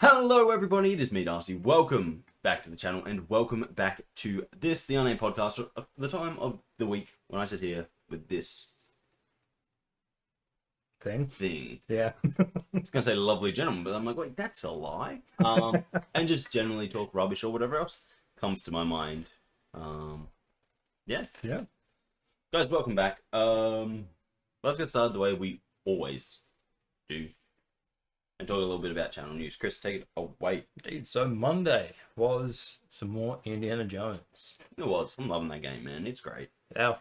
Hello everybody, it is me Darcy. Welcome back to the channel and welcome back to this, the Unnamed Podcast, the time of the week when I sit here with this thing. Yeah. I was going to say lovely gentleman, but I'm like, wait, that's a lie. And just generally talk rubbish or whatever else comes to my mind. Yeah. Guys, welcome back. Let's get started the way we always do. And talk a little bit about channel news. Kris, take it away. Indeed. So Monday was some more Indiana Jones. It was. I'm loving that game, man. It's great. Yeah.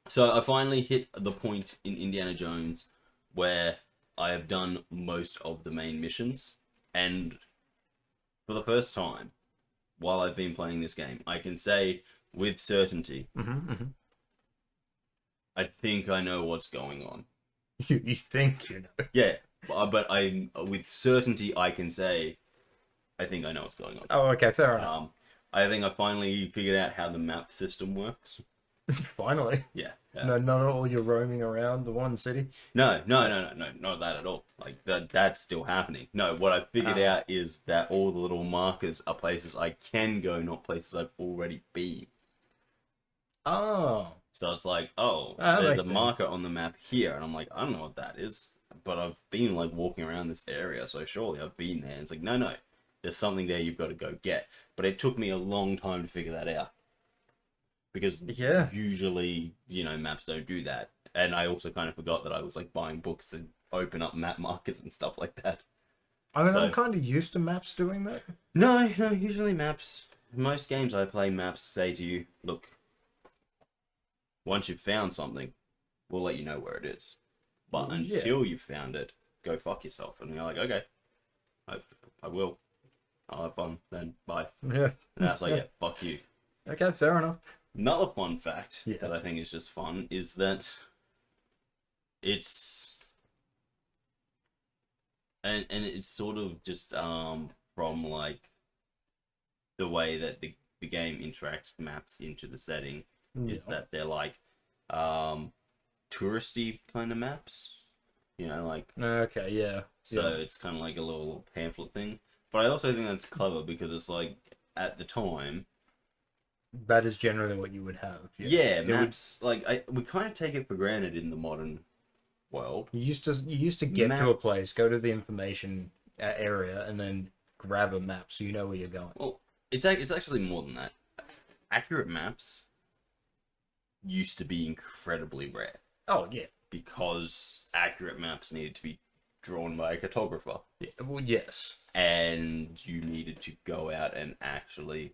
So I finally hit the point in Indiana Jones where I have done most of the main missions. And for the first time, while I've been playing this game, I can say with certainty, I think I know what's going on. You think you know? Yeah, but I with certainty I can say I think I know what's going on. Oh, okay, fair enough. I think I finally figured out how the map system works. Finally. Yeah. No, not all you're roaming around the one city. No, not that at all. Like that's still happening. No, what I figured out is that all the little markers are places I can go, not places I've already been. Oh. So it's like, oh, there's a marker on the map here, and I'm like, I don't know what that is, but I've been like walking around this area, so surely I've been there. And it's like, no, there's something there you've got to go get. But it took me a long time to figure that out, because usually, maps don't do that. And I also kind of forgot that I was like buying books to open up map markers and stuff like that. I mean, I'm kind of used to maps doing that. No, usually maps. Most games I play, maps say to you, look, once you've found something, we'll let you know where it is. But until you've found it, go fuck yourself. And you're like, okay, I will. I'll have fun then. Bye. Yeah. And that's like, yeah, fuck you. Okay, fair enough. Another fun fact that I think is just fun is that it's... And it's sort of just from like the way that the game interacts maps into the setting. Is that they're like touristy kind of maps, like okay, yeah. So it's kind of like a little pamphlet thing. But I also think that's clever because it's like at the time that is generally what you would have. Yeah, maps we kind of take it for granted in the modern world. You used to get to a place, go to the information area, and then grab a map so you know where you're going. Well, it's actually more than that. Accurate maps used to be incredibly rare. Oh, yeah. Because accurate maps needed to be drawn by a cartographer. Yeah, well, yes. And you needed to go out and actually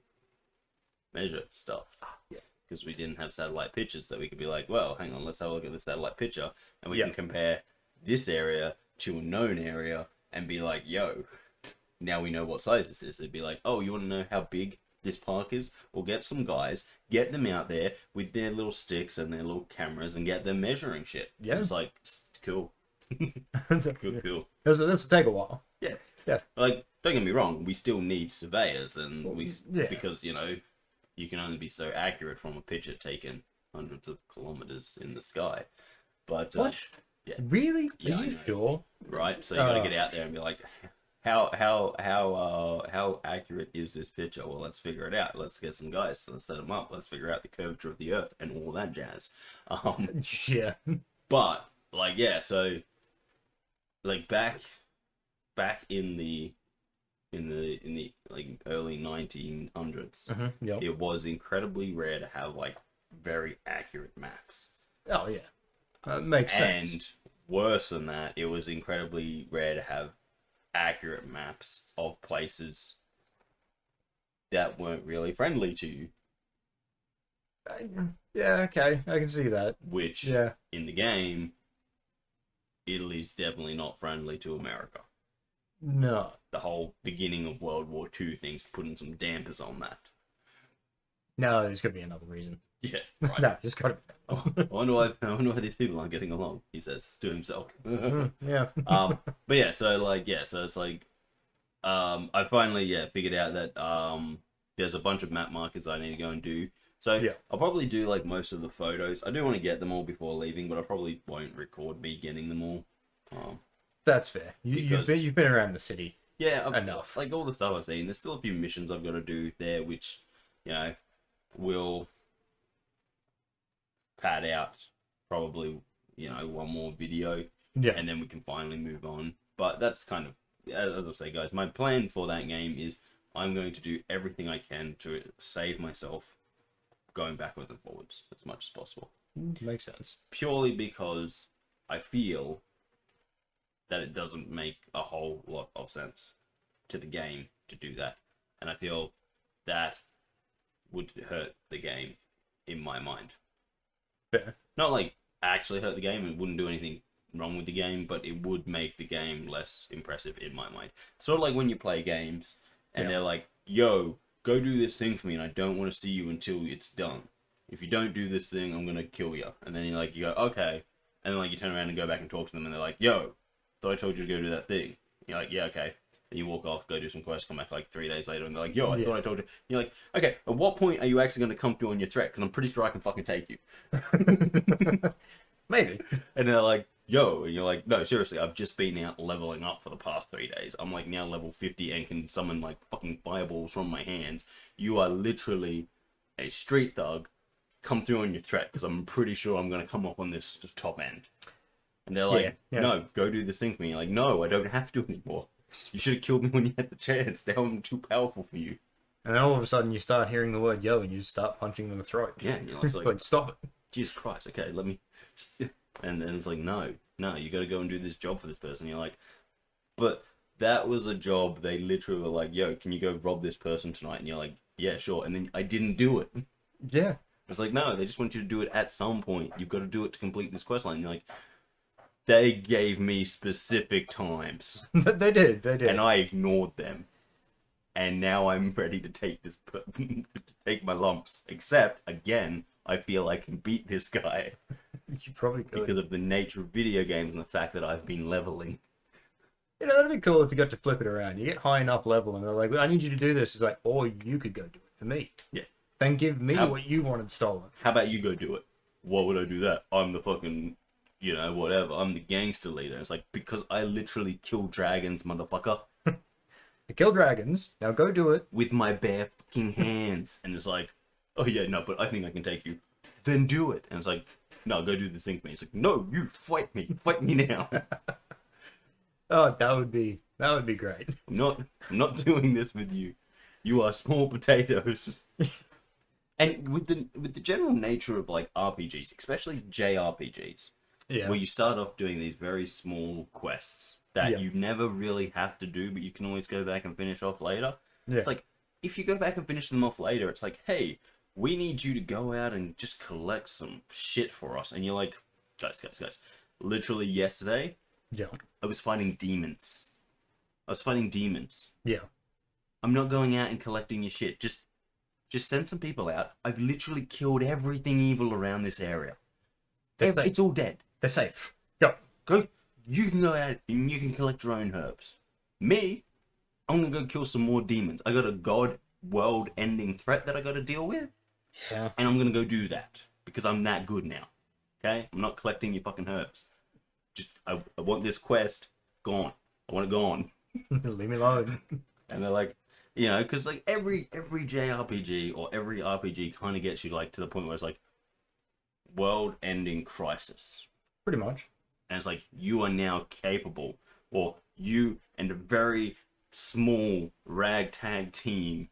measure stuff. Yeah. Because we didn't have satellite pictures that we could be like, well, hang on, let's have a look at the satellite picture. And we can compare this area to a known area and be like, yo, now we know what size this is. It'd be like, oh, you want to know how big this park is? We'll get some guys, get them out there with their little sticks and their little cameras and get them measuring shit. Yeah. It's like, cool. cool. This will take a while. Yeah. Like, don't get me wrong, we still need surveyors and because, you can only be so accurate from a picture taken hundreds of kilometers in the sky. But, what? Yeah. Really? Are you sure? Right? So you gotta get out there and be like, How accurate is this picture? Well, let's figure it out. Let's get some guys. Let's set them up. Let's figure out the curvature of the Earth and all that jazz. Yeah. But so like back in the like early 1900s, it was incredibly rare to have like very accurate maps. Oh yeah, that makes sense. And worse than that, it was incredibly rare to have accurate maps of places that weren't really friendly to you. Yeah, okay, I can see that. Which, in the game, Italy's definitely not friendly to America. No. The whole beginning of World War II thing's putting some dampers on that. No, there's gonna be another reason. Yeah, right. No, just gotta. I wonder why these people aren't getting along. He says to himself. Yeah. But yeah, so it's like, I finally figured out that there's a bunch of map markers I need to go and do. So I'll probably do like most of the photos. I do want to get them all before leaving, but I probably won't record me getting them all. That's fair. You've been around the city. Yeah, enough. Like all the stuff I've seen, there's still a few missions I've got to do there, which, you know, will pad out probably, you know, one more video, and then we can finally move on. But that's kind of, as I say, guys, my plan for that game is I'm going to do everything I can to save myself going backwards and forwards as much as possible. Makes sense. Purely because I feel that it doesn't make a whole lot of sense to the game to do that. And I feel that would hurt the game in my mind. Fair. Not like actually hurt the game, it wouldn't do anything wrong with the game, but it would make the game less impressive in my mind. Sort of like when you play games and they're like, yo, go do this thing for me and I don't want to see you until it's done. If you don't do this thing, I'm going to kill you. And then you go, okay. And then like you turn around and go back and talk to them and they're like, yo, thought I told you to go do that thing. You're like, yeah, okay. Then you walk off, go do some quests, come back like 3 days later and they're like, yo, I thought I told you. You're like, okay, at what point are you actually going to come through on your threat? Because I'm pretty sure I can fucking take you. Maybe. And they're like, yo, and you're like, no, seriously, I've just been out leveling up for the past 3 days. I'm like now level 50 and can summon like fucking fireballs from my hands. You are literally a street thug. Come through on your threat because I'm pretty sure I'm going to come up on this top end. And they're like, no, go do this thing for me. You're like, no, I don't have to anymore. You should have killed me when you had the chance. Now I'm too powerful for you. And then all of a sudden you start hearing the word yo and you start punching them in the throat. Yeah, you know, it's like, stop it. Jesus Christ, okay, let me... And then it's like, no, you got to go and do this job for this person. You're like, but that was a job. They literally were like, yo, can you go rob this person tonight? And you're like, yeah, sure. And then I didn't do it. Yeah. It's like, no, they just want you to do it at some point. You've got to do it to complete this quest line. And you're like, they gave me specific times. They did. And I ignored them. And now I'm ready to take to take my lumps. Except, again, I feel I can beat this guy. You probably could. Because of the nature of video games and the fact that I've been leveling. You know, that'd be cool if you got to flip it around. You get high enough level and they're like, I need you to do this. It's like, or you could go do it for me. Yeah. Then give me what you wanted stolen. How about you go do it? Why would I do that? I'm the fucking, you know, whatever. I'm the gangster leader. It's like, because I literally kill dragons, motherfucker. I kill dragons. Now go do it. With my bare fucking hands. And it's like, oh yeah, no, but I think I can take you. Then do it. And it's like, no, go do this thing for me. It's like, no, you fight me. Fight me now. Oh, that would be great. I'm not doing this with you. You are small potatoes. And with the general nature of like RPGs, especially JRPGs, where you start off doing these very small quests that you never really have to do, but you can always go back and finish off later. Yeah. It's like, if you go back and finish them off later, it's like, hey, we need you to go out and just collect some shit for us. And you're like, guys. Literally yesterday, I was fighting demons. Yeah. I'm not going out and collecting your shit. Just send some people out. I've literally killed everything evil around this area. It's all dead. They're safe. Go. You can go out and you can collect your own herbs. Me, I'm gonna go kill some more demons. I got a god world-ending threat that I got to deal with. Yeah. And I'm gonna go do that because I'm that good now. Okay? I'm not collecting your fucking herbs. I want this quest gone. I want it gone. Leave me alone. And they're like, you know, because like every JRPG or every RPG kind of gets you like to the point where it's like world-ending crisis. Pretty much. And it's like, you are now capable, or you and a very small ragtag team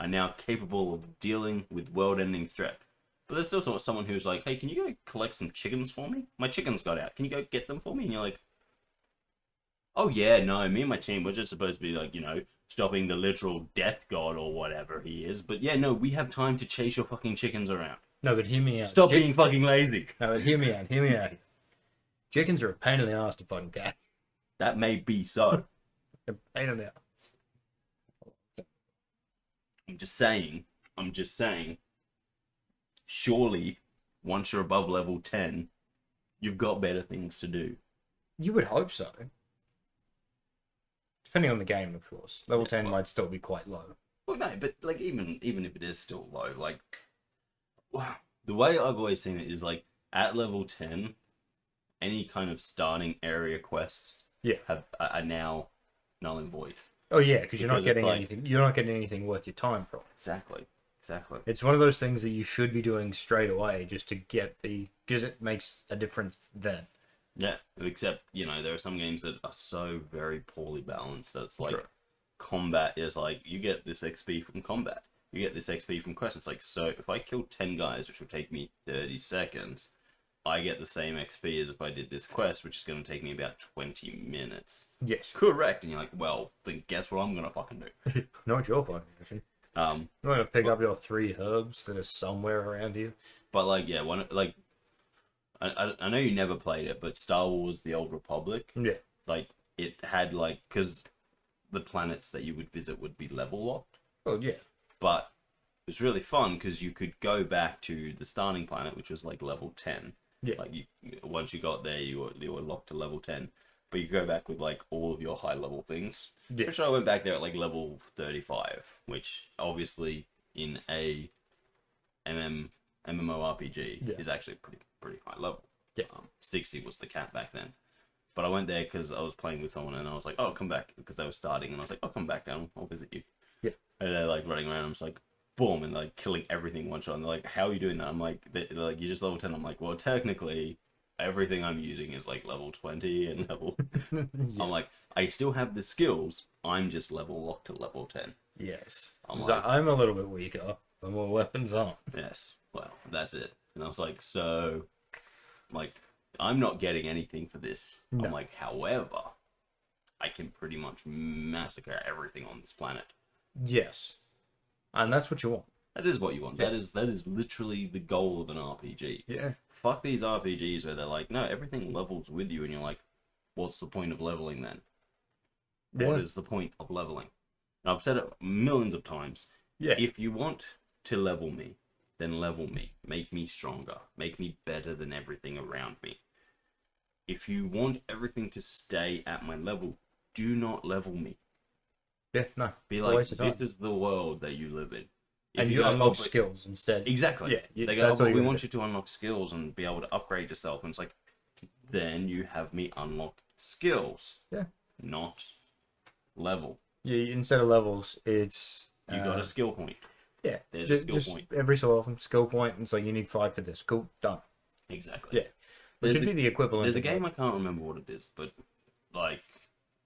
are now capable of dealing with world-ending threat. But there's still someone who's like, hey, can you go collect some chickens for me? My chickens got out. Can you go get them for me? And you're like, oh yeah, no, me and my team, we're just supposed to be like, you know, stopping the literal death god or whatever he is. But yeah, no, we have time to chase your fucking chickens around. No, but hear me out. Stop being fucking lazy. No, but hear me out. Chickens are a pain in the ass to fucking catch. That may be so. A pain in the ass. I'm just saying, surely, once you're above level 10, you've got better things to do. You would hope so. Depending on the game, of course. Level 10 might still be quite low. Well, no, but like even if it is still low, like the way I've always seen it is like at level 10, any kind of starting area quests are now null and void. Oh yeah, because you're not getting like, anything. You're not getting anything worth your time from. Exactly. It's one of those things that you should be doing straight away, just to get because it makes a difference then. Yeah, except there are some games that are so very poorly balanced that it's like combat is like you get this XP from combat, you get this XP from quests. It's like, so if I kill 10 guys, which would take me 30 seconds, I get the same XP as if I did this quest, which is going to take me about 20 minutes. Yes. Correct. And you're like, well, then guess what I'm going to fucking do? Not your fucking mission. I'm going to pick up your 3 herbs that are somewhere around here. But, like, yeah, I know you never played it, but Star Wars The Old Republic, like, it had, like, because the planets that you would visit would be level locked. Oh, yeah. But it was really fun because you could go back to the starting planet, which was, like, level 10. Yeah. Like, once you got there, you were locked to level 10. But you go back with, like, all of your high-level things. Yeah. Pretty sure I went back there at, like, level 35, which, obviously, in a MMORPG is actually pretty high level. Yeah. 60 was the cap back then. But I went there because I was playing with someone and I was like, oh, come back, because they were starting, and I was like, oh, come back down, I'll visit you. Yeah. And they're like running around, I'm just like, boom, and like killing everything one shot. And they're like, how are you doing that? I'm like, they're like, you're just level 10. I'm like, well, technically, everything I'm using is like level 20 and level. Yeah. I'm like, I still have the skills, I'm just level locked to level 10. Yes. I'm a little bit weaker, the more weapons aren't. Yes. Well, that's it. And I was like, so, like, I'm not getting anything for this. No. I'm like, however, I can pretty much massacre everything on this planet. Yes. And that's what you want. That is what you want. Yeah. That is literally the goal of an RPG. Yeah. Fuck these RPGs where they're like, no, everything levels with you, and you're like, what's the point of leveling then? Yeah. What is the point of leveling? And I've said it millions of times. Yeah. If you want to level me, then level me. Make me stronger. Make me better than everything around me. If you want everything to stay at my level, do not level me. Yeah, no. Be like, this is the world that you live in. And you unlock skills instead. Exactly. Yeah. They go, we want you to unlock skills and be able to upgrade yourself. And it's like, then you have me unlock skills. Yeah. Not level. Yeah, instead of levels, it's... You got a skill point. Yeah. There's a skill point. Every so often, skill point, and so you need 5 for this. Cool, done. Exactly. Yeah. Which would be the equivalent. There's a game, I can't remember what it is, but, like,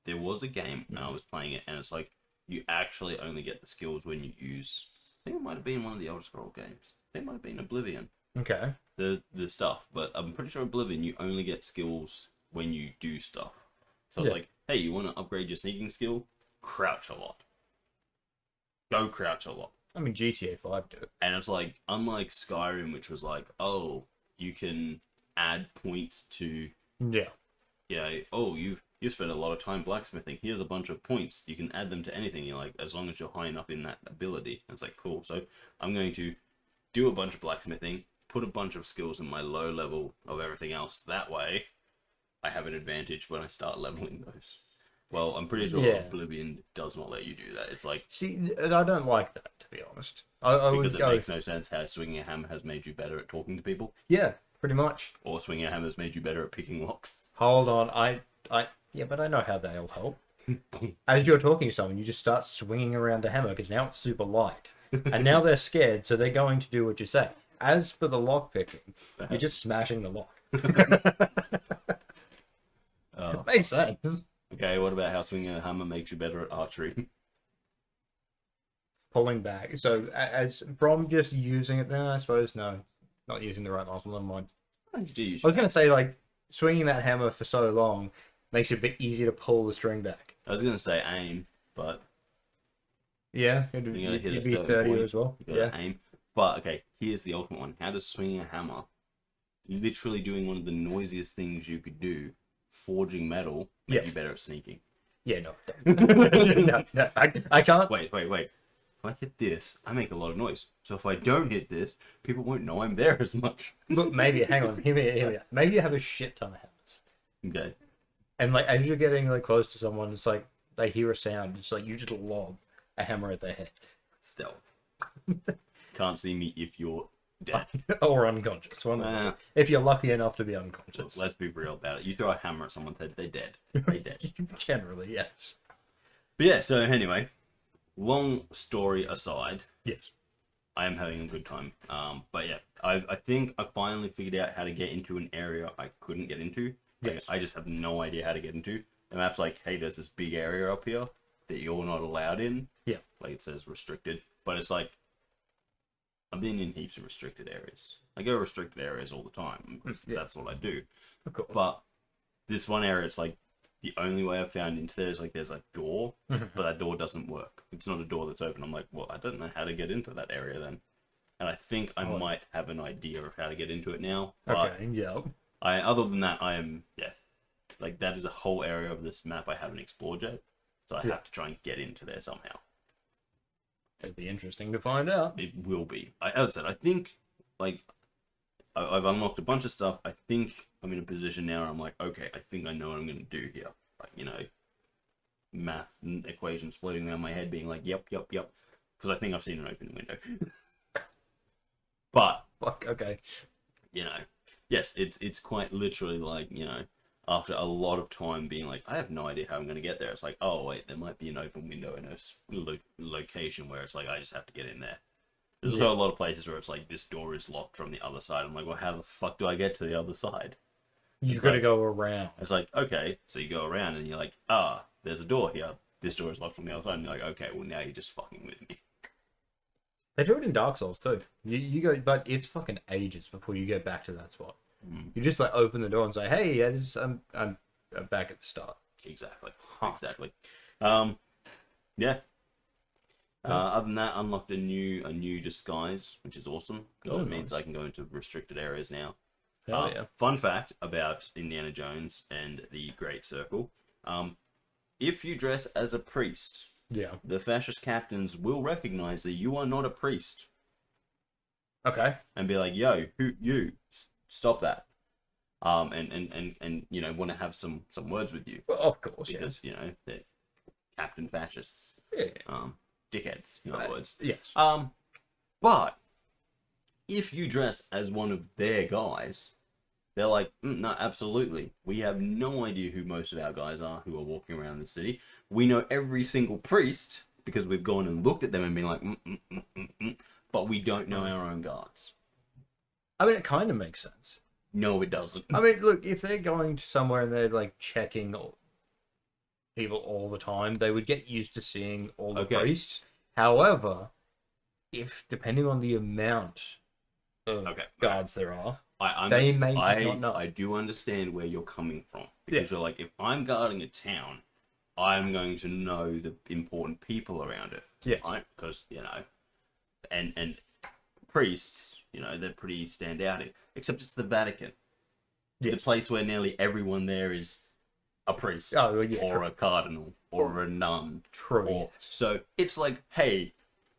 there was a game, and I was playing it, and it's like, you actually only get the skills when you use... I think it might have been one of the Elder Scrolls games. I think it might have been Oblivion. Okay. The stuff, but I'm pretty sure Oblivion, you only get skills when you do stuff. So I was like, hey, you want to upgrade your sneaking skill? Crouch a lot. Go crouch a lot. I mean, GTA 5 do it. And it's like, unlike Skyrim, which was like, oh, you can add points to... Yeah. Yeah, oh, you've spent a lot of time blacksmithing. Here's a bunch of points. You can add them to anything. You're like, as long as you're high enough in that ability. And it's like, cool. So I'm going to do a bunch of blacksmithing, put a bunch of skills in my low level of everything else. That way, I have an advantage when I start leveling those. Well, I'm pretty sure Oblivion does not let you do that. It's like... See, I don't like that, to be honest. Because it makes no sense how swinging a hammer has made you better at talking to people. Yeah, pretty much. Or swinging a hammer has made you better at picking locks. Hold on, yeah, but I know how they'll help. As you're talking to someone, you just start swinging around a hammer, because now it's super light. And now they're scared, so they're going to do what you say. As for the lock picking, you're just smashing the lock. Oh. Makes sense. Okay, what about how swinging a hammer makes you better at archery? Pulling back. So, as from just using it then, I suppose, no. Not using the right muscle, never mind. I was going to say, like, swinging that hammer for so long makes it a bit easier to pull the string back. I was going to say aim, but... Yeah, it'd be 30 as well. You gotta aim. But, okay, here's the ultimate one. How does swinging a hammer, literally doing one of the noisiest things you could do, forging metal, make you better at sneaking? Yeah, no. No, I can't. Wait. If I hit this, I make a lot of noise. So if I don't hit this, people won't know I'm there as much. Look, maybe, hang on, hear me. Maybe you have a shit ton of hammers. Okay. And, like, as you're getting, like, close to someone, it's like, they hear a sound, it's like, you just lob a hammer at their head. Stealth. Can't see me if you're Dead. Or unconscious. One of the two. If you're lucky enough to be unconscious. Let's be real about it. You throw a hammer at someone's head, they're dead. They're dead. Generally, yes. But yeah, so anyway, long story aside, Yes. I am having a good time. But yeah, I think I finally figured out how to get into an area I couldn't get into. Like, Yes. I just have no idea how to get into. The map's like, hey, there's this big area up here that you're not allowed in. Yeah. Like it says restricted. But it's like, I've been in heaps of restricted areas. I go restricted areas all the time. Yeah. That's what I do. Of course. But this one area, it's like, the only way I've found into there is like there's a door, but that door doesn't work. It's not a door that's open. I'm like, well, I don't know how to get into that area then. And I think I might have an idea of how to get into it now. But okay, yeah. other than that, like that is a whole area of this map I haven't explored yet. So I have to try and get into there somehow. It'd be interesting to find out. It will be. As I said, I think like I've unlocked a bunch of stuff. I think I'm in a position now where I'm like, okay, I think I know what I'm going to do here. Like, math equations floating around my head being like, yep. Because I think I've seen an open window. But, Fuck, okay. Yes, it's quite literally like, after a lot of time being like, I have no idea how I'm going to get there. It's like, oh, wait, there might be an open window in a location where it's like, I just have to get in there. There's a lot of places where it's like, this door is locked from the other side. I'm like, well, how the fuck do I get to the other side? You've got to go around. It's like, okay, so you go around and you're like, there's a door here. This door is locked from the other side. And you're like, okay, well, now you're just fucking with me. They do it in Dark Souls too. You go, but it's fucking ages before you get back to that spot. You just like open the door and say, "Hey, I'm back at the start." Exactly. Exactly. Yeah. Other than that, unlocked a new disguise, which is awesome. It means I can go into restricted areas now. Yeah. Fun fact about Indiana Jones and the Great Circle: if you dress as a priest, the fascist captains will recognize that you are not a priest. Okay. And be like, "Yo, who you? Stop that." And want to have some words with you. Well, of course, because they're captain fascists. Yeah. Dickheads, in other words. Yes. But if you dress as one of their guys, they're like, no, absolutely. We have no idea who most of our guys are who are walking around the city. We know every single priest because we've gone and looked at them and been like, but we don't know our own guards. I mean, it kind of makes sense. No, it doesn't. I mean, look, if they're going to somewhere and they're like checking people all the time, they would get used to seeing all the priests. However, if depending on the amount of guards there are, they may just not know. I do understand where you're coming from because you're like, if I'm guarding a town, I'm going to know the important people around it. Yes. Right? Because and priests, they're pretty standout. Except it's the Vatican, the place where nearly everyone there is a priest, or a cardinal, or a nun. True. So it's like, hey,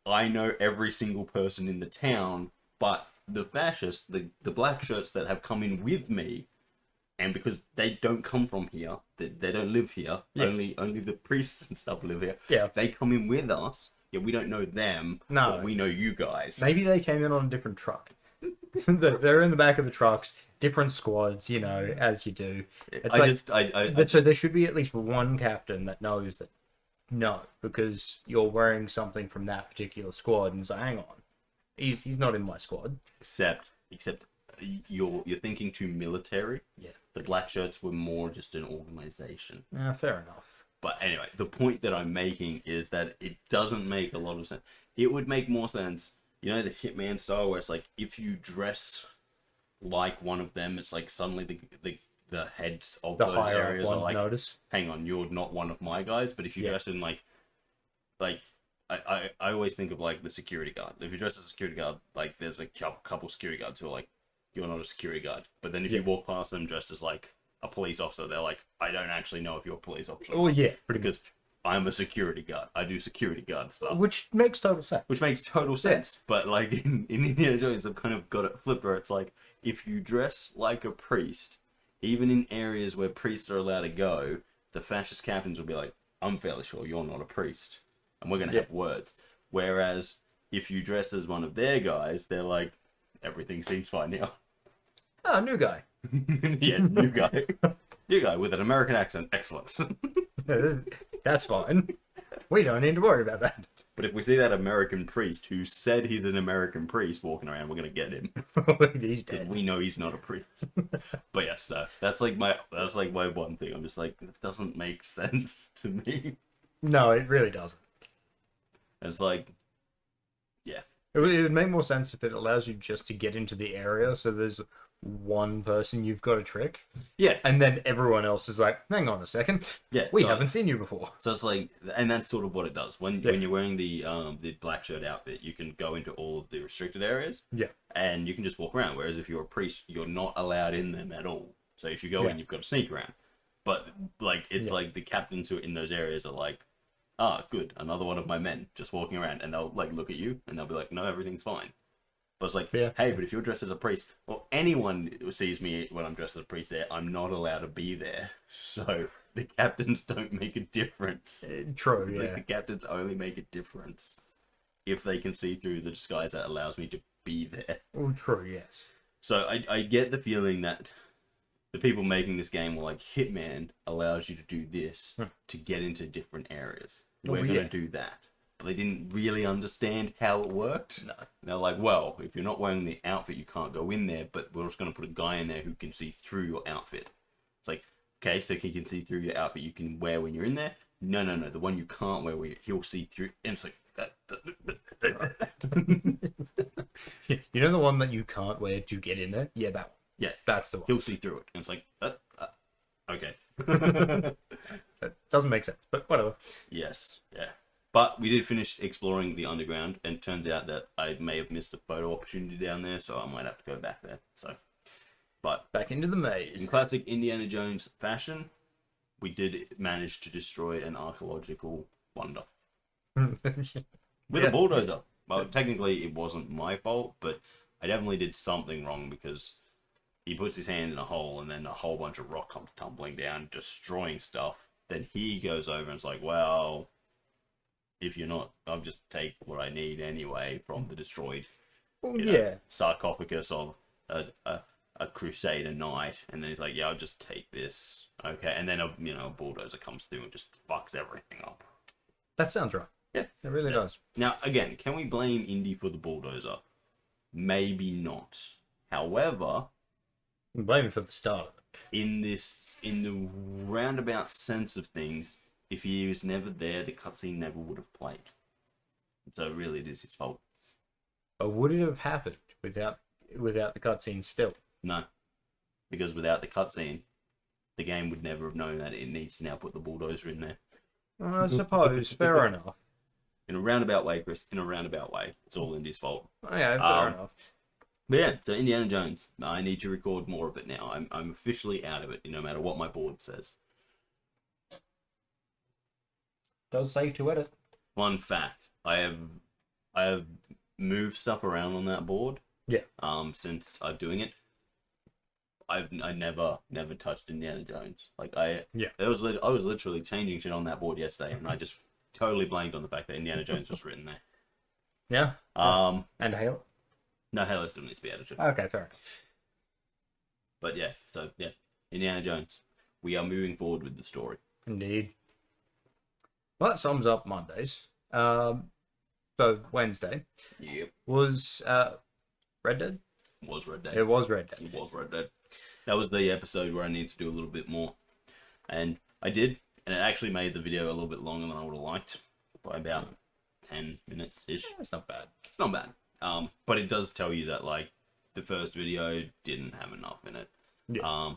I know every single person in the town, but the fascists, the black shirts that have come in with me, and because they don't come from here, they don't live here. Only the priests and stuff live here. Yeah, they come in with us. Yeah, we don't know them. No, but we know you guys. Maybe they came in on a different truck. They're in the back of the trucks, different squads, as you do. It's so there should be at least one captain that knows that because you're wearing something from that particular squad, and so hang on, he's not in my squad. Except you're thinking too military. Yeah, the black shirts were more just an organization. Fair enough. But anyway, the point that I'm making is that it doesn't make a lot of sense. It would make more sense. The Hitman style where it's like, if you dress like one of them, it's like suddenly the heads of those areas are like, notice. Hang on, you're not one of my guys. But if you dress in like I always think of like the security guard. If you dress as a security guard, like there's a couple security guards who are like, you're not a security guard. But then if you walk past them dressed as like a police officer, they're like, I don't actually know if you're a police officer. Oh yeah, because I'm a security guard. I do security guard stuff. Which makes total sense. But like in Indiana Jones, I've kind of got it flipped where it's like, if you dress like a priest, even in areas where priests are allowed to go, the fascist captains will be like, I'm fairly sure you're not a priest. And we're going to have words. Whereas if you dress as one of their guys, they're like, everything seems fine now. Oh, new guy. Yeah, new guy. New guy with an American accent. Excellent. That's fine. We don't need to worry about that. But if we see that American priest who said he's an American priest walking around, we're gonna get him. He's Because dead. we know he's not a priest. But yes, that's like my one thing. I'm just like, it doesn't make sense to me. No, it really doesn't. It's like, yeah. It would make more sense if it allows you just to get into the area, so there's one person you've got to trick, Yeah. and then everyone else is like, hang on a second, Yeah. we so- haven't seen you before. So it's like, and that's sort of what it does. When you're wearing the black shirt outfit, you can go into all of the restricted areas. Yeah. And you can just walk around. Whereas if you're a priest, you're not allowed in them at all. So if you go in, you've got to sneak around. But like, it's like the captains who are in those areas are like, ah, good, another one of my men just walking around, and they'll like look at you and they'll be like, no, everything's fine. But it's like, hey, but if you're dressed as a priest, or anyone who sees me when I'm dressed as a priest there, I'm not allowed to be there. So the captains don't make a difference. True, It's yeah. like the captains only make a difference if they can see through the disguise that allows me to be there. Oh, true, yes. So I get the feeling that the people making this game were like, Hitman allows you to do this to get into different areas. We're going to do that. But they didn't really understand how it worked. No. They're like, well, if you're not wearing the outfit, you can't go in there, but we're just going to put a guy in there who can see through your outfit. It's like, okay, so he can see through your outfit you can wear when you're in there. No, the one you can't wear, he'll see through. And it's like, You know the one that you can't wear to get in there? Yeah, that one. yeah, That's the one. he'll see through it. And it's like, okay. That doesn't make sense, but whatever. Yes, yeah. But we did finish exploring the underground, and it turns out that I may have missed a photo opportunity down there, so I might have to go back there. So, but Back into the maze. in classic Indiana Jones fashion, we did manage to destroy an archaeological wonder with a bulldozer. Well, technically it wasn't my fault, but I definitely did something wrong because he puts his hand in a hole and then a whole bunch of rock comes tumbling down, destroying stuff. Then he goes over and is like, well, if you're not, I'll just take what I need anyway from the destroyed sarcophagus of a Crusader knight. And then he's like, yeah, I'll just take this. Okay. And then a bulldozer comes through and just fucks everything up. That sounds right. Yeah. It really does. Now, again, can we blame Indy for the bulldozer? Maybe not. However, I'm blaming for the start of it. in the roundabout sense of things, if he was never there, the cutscene never would have played. So really, it is his fault. But would it have happened without the cutscene still? No, because without the cutscene, the game would never have known that it needs to now put the bulldozer in there. I suppose. Fair enough. In a roundabout way, Kris. In a roundabout way, it's all Indy's fault. Yeah, fair enough. But yeah, so Indiana Jones, I need to record more of it now. I'm officially out of it, no matter what my board says. Does say to edit. Fun fact: I have moved stuff around on that board. Yeah. Since I'm doing it, I never touched Indiana Jones. Like I was literally changing shit on that board yesterday, and I just totally blanked on the fact that Indiana Jones was written there. Yeah. And Halo. No, Halo still needs to be edited. Okay, fair enough. But yeah, so yeah, Indiana Jones. We are moving forward with the story. Indeed. Well, that sums up Mondays. So Wednesday Yep. was Red Dead. Was Red Dead. It was Red Dead. It was Red Dead. That was the episode where I needed to do a little bit more. And I did. And it actually made the video a little bit longer than I would have liked. By about 10 minutes-ish. That's not bad. It's not bad. But it does tell you that, like, the first video didn't have enough in it. Yeah.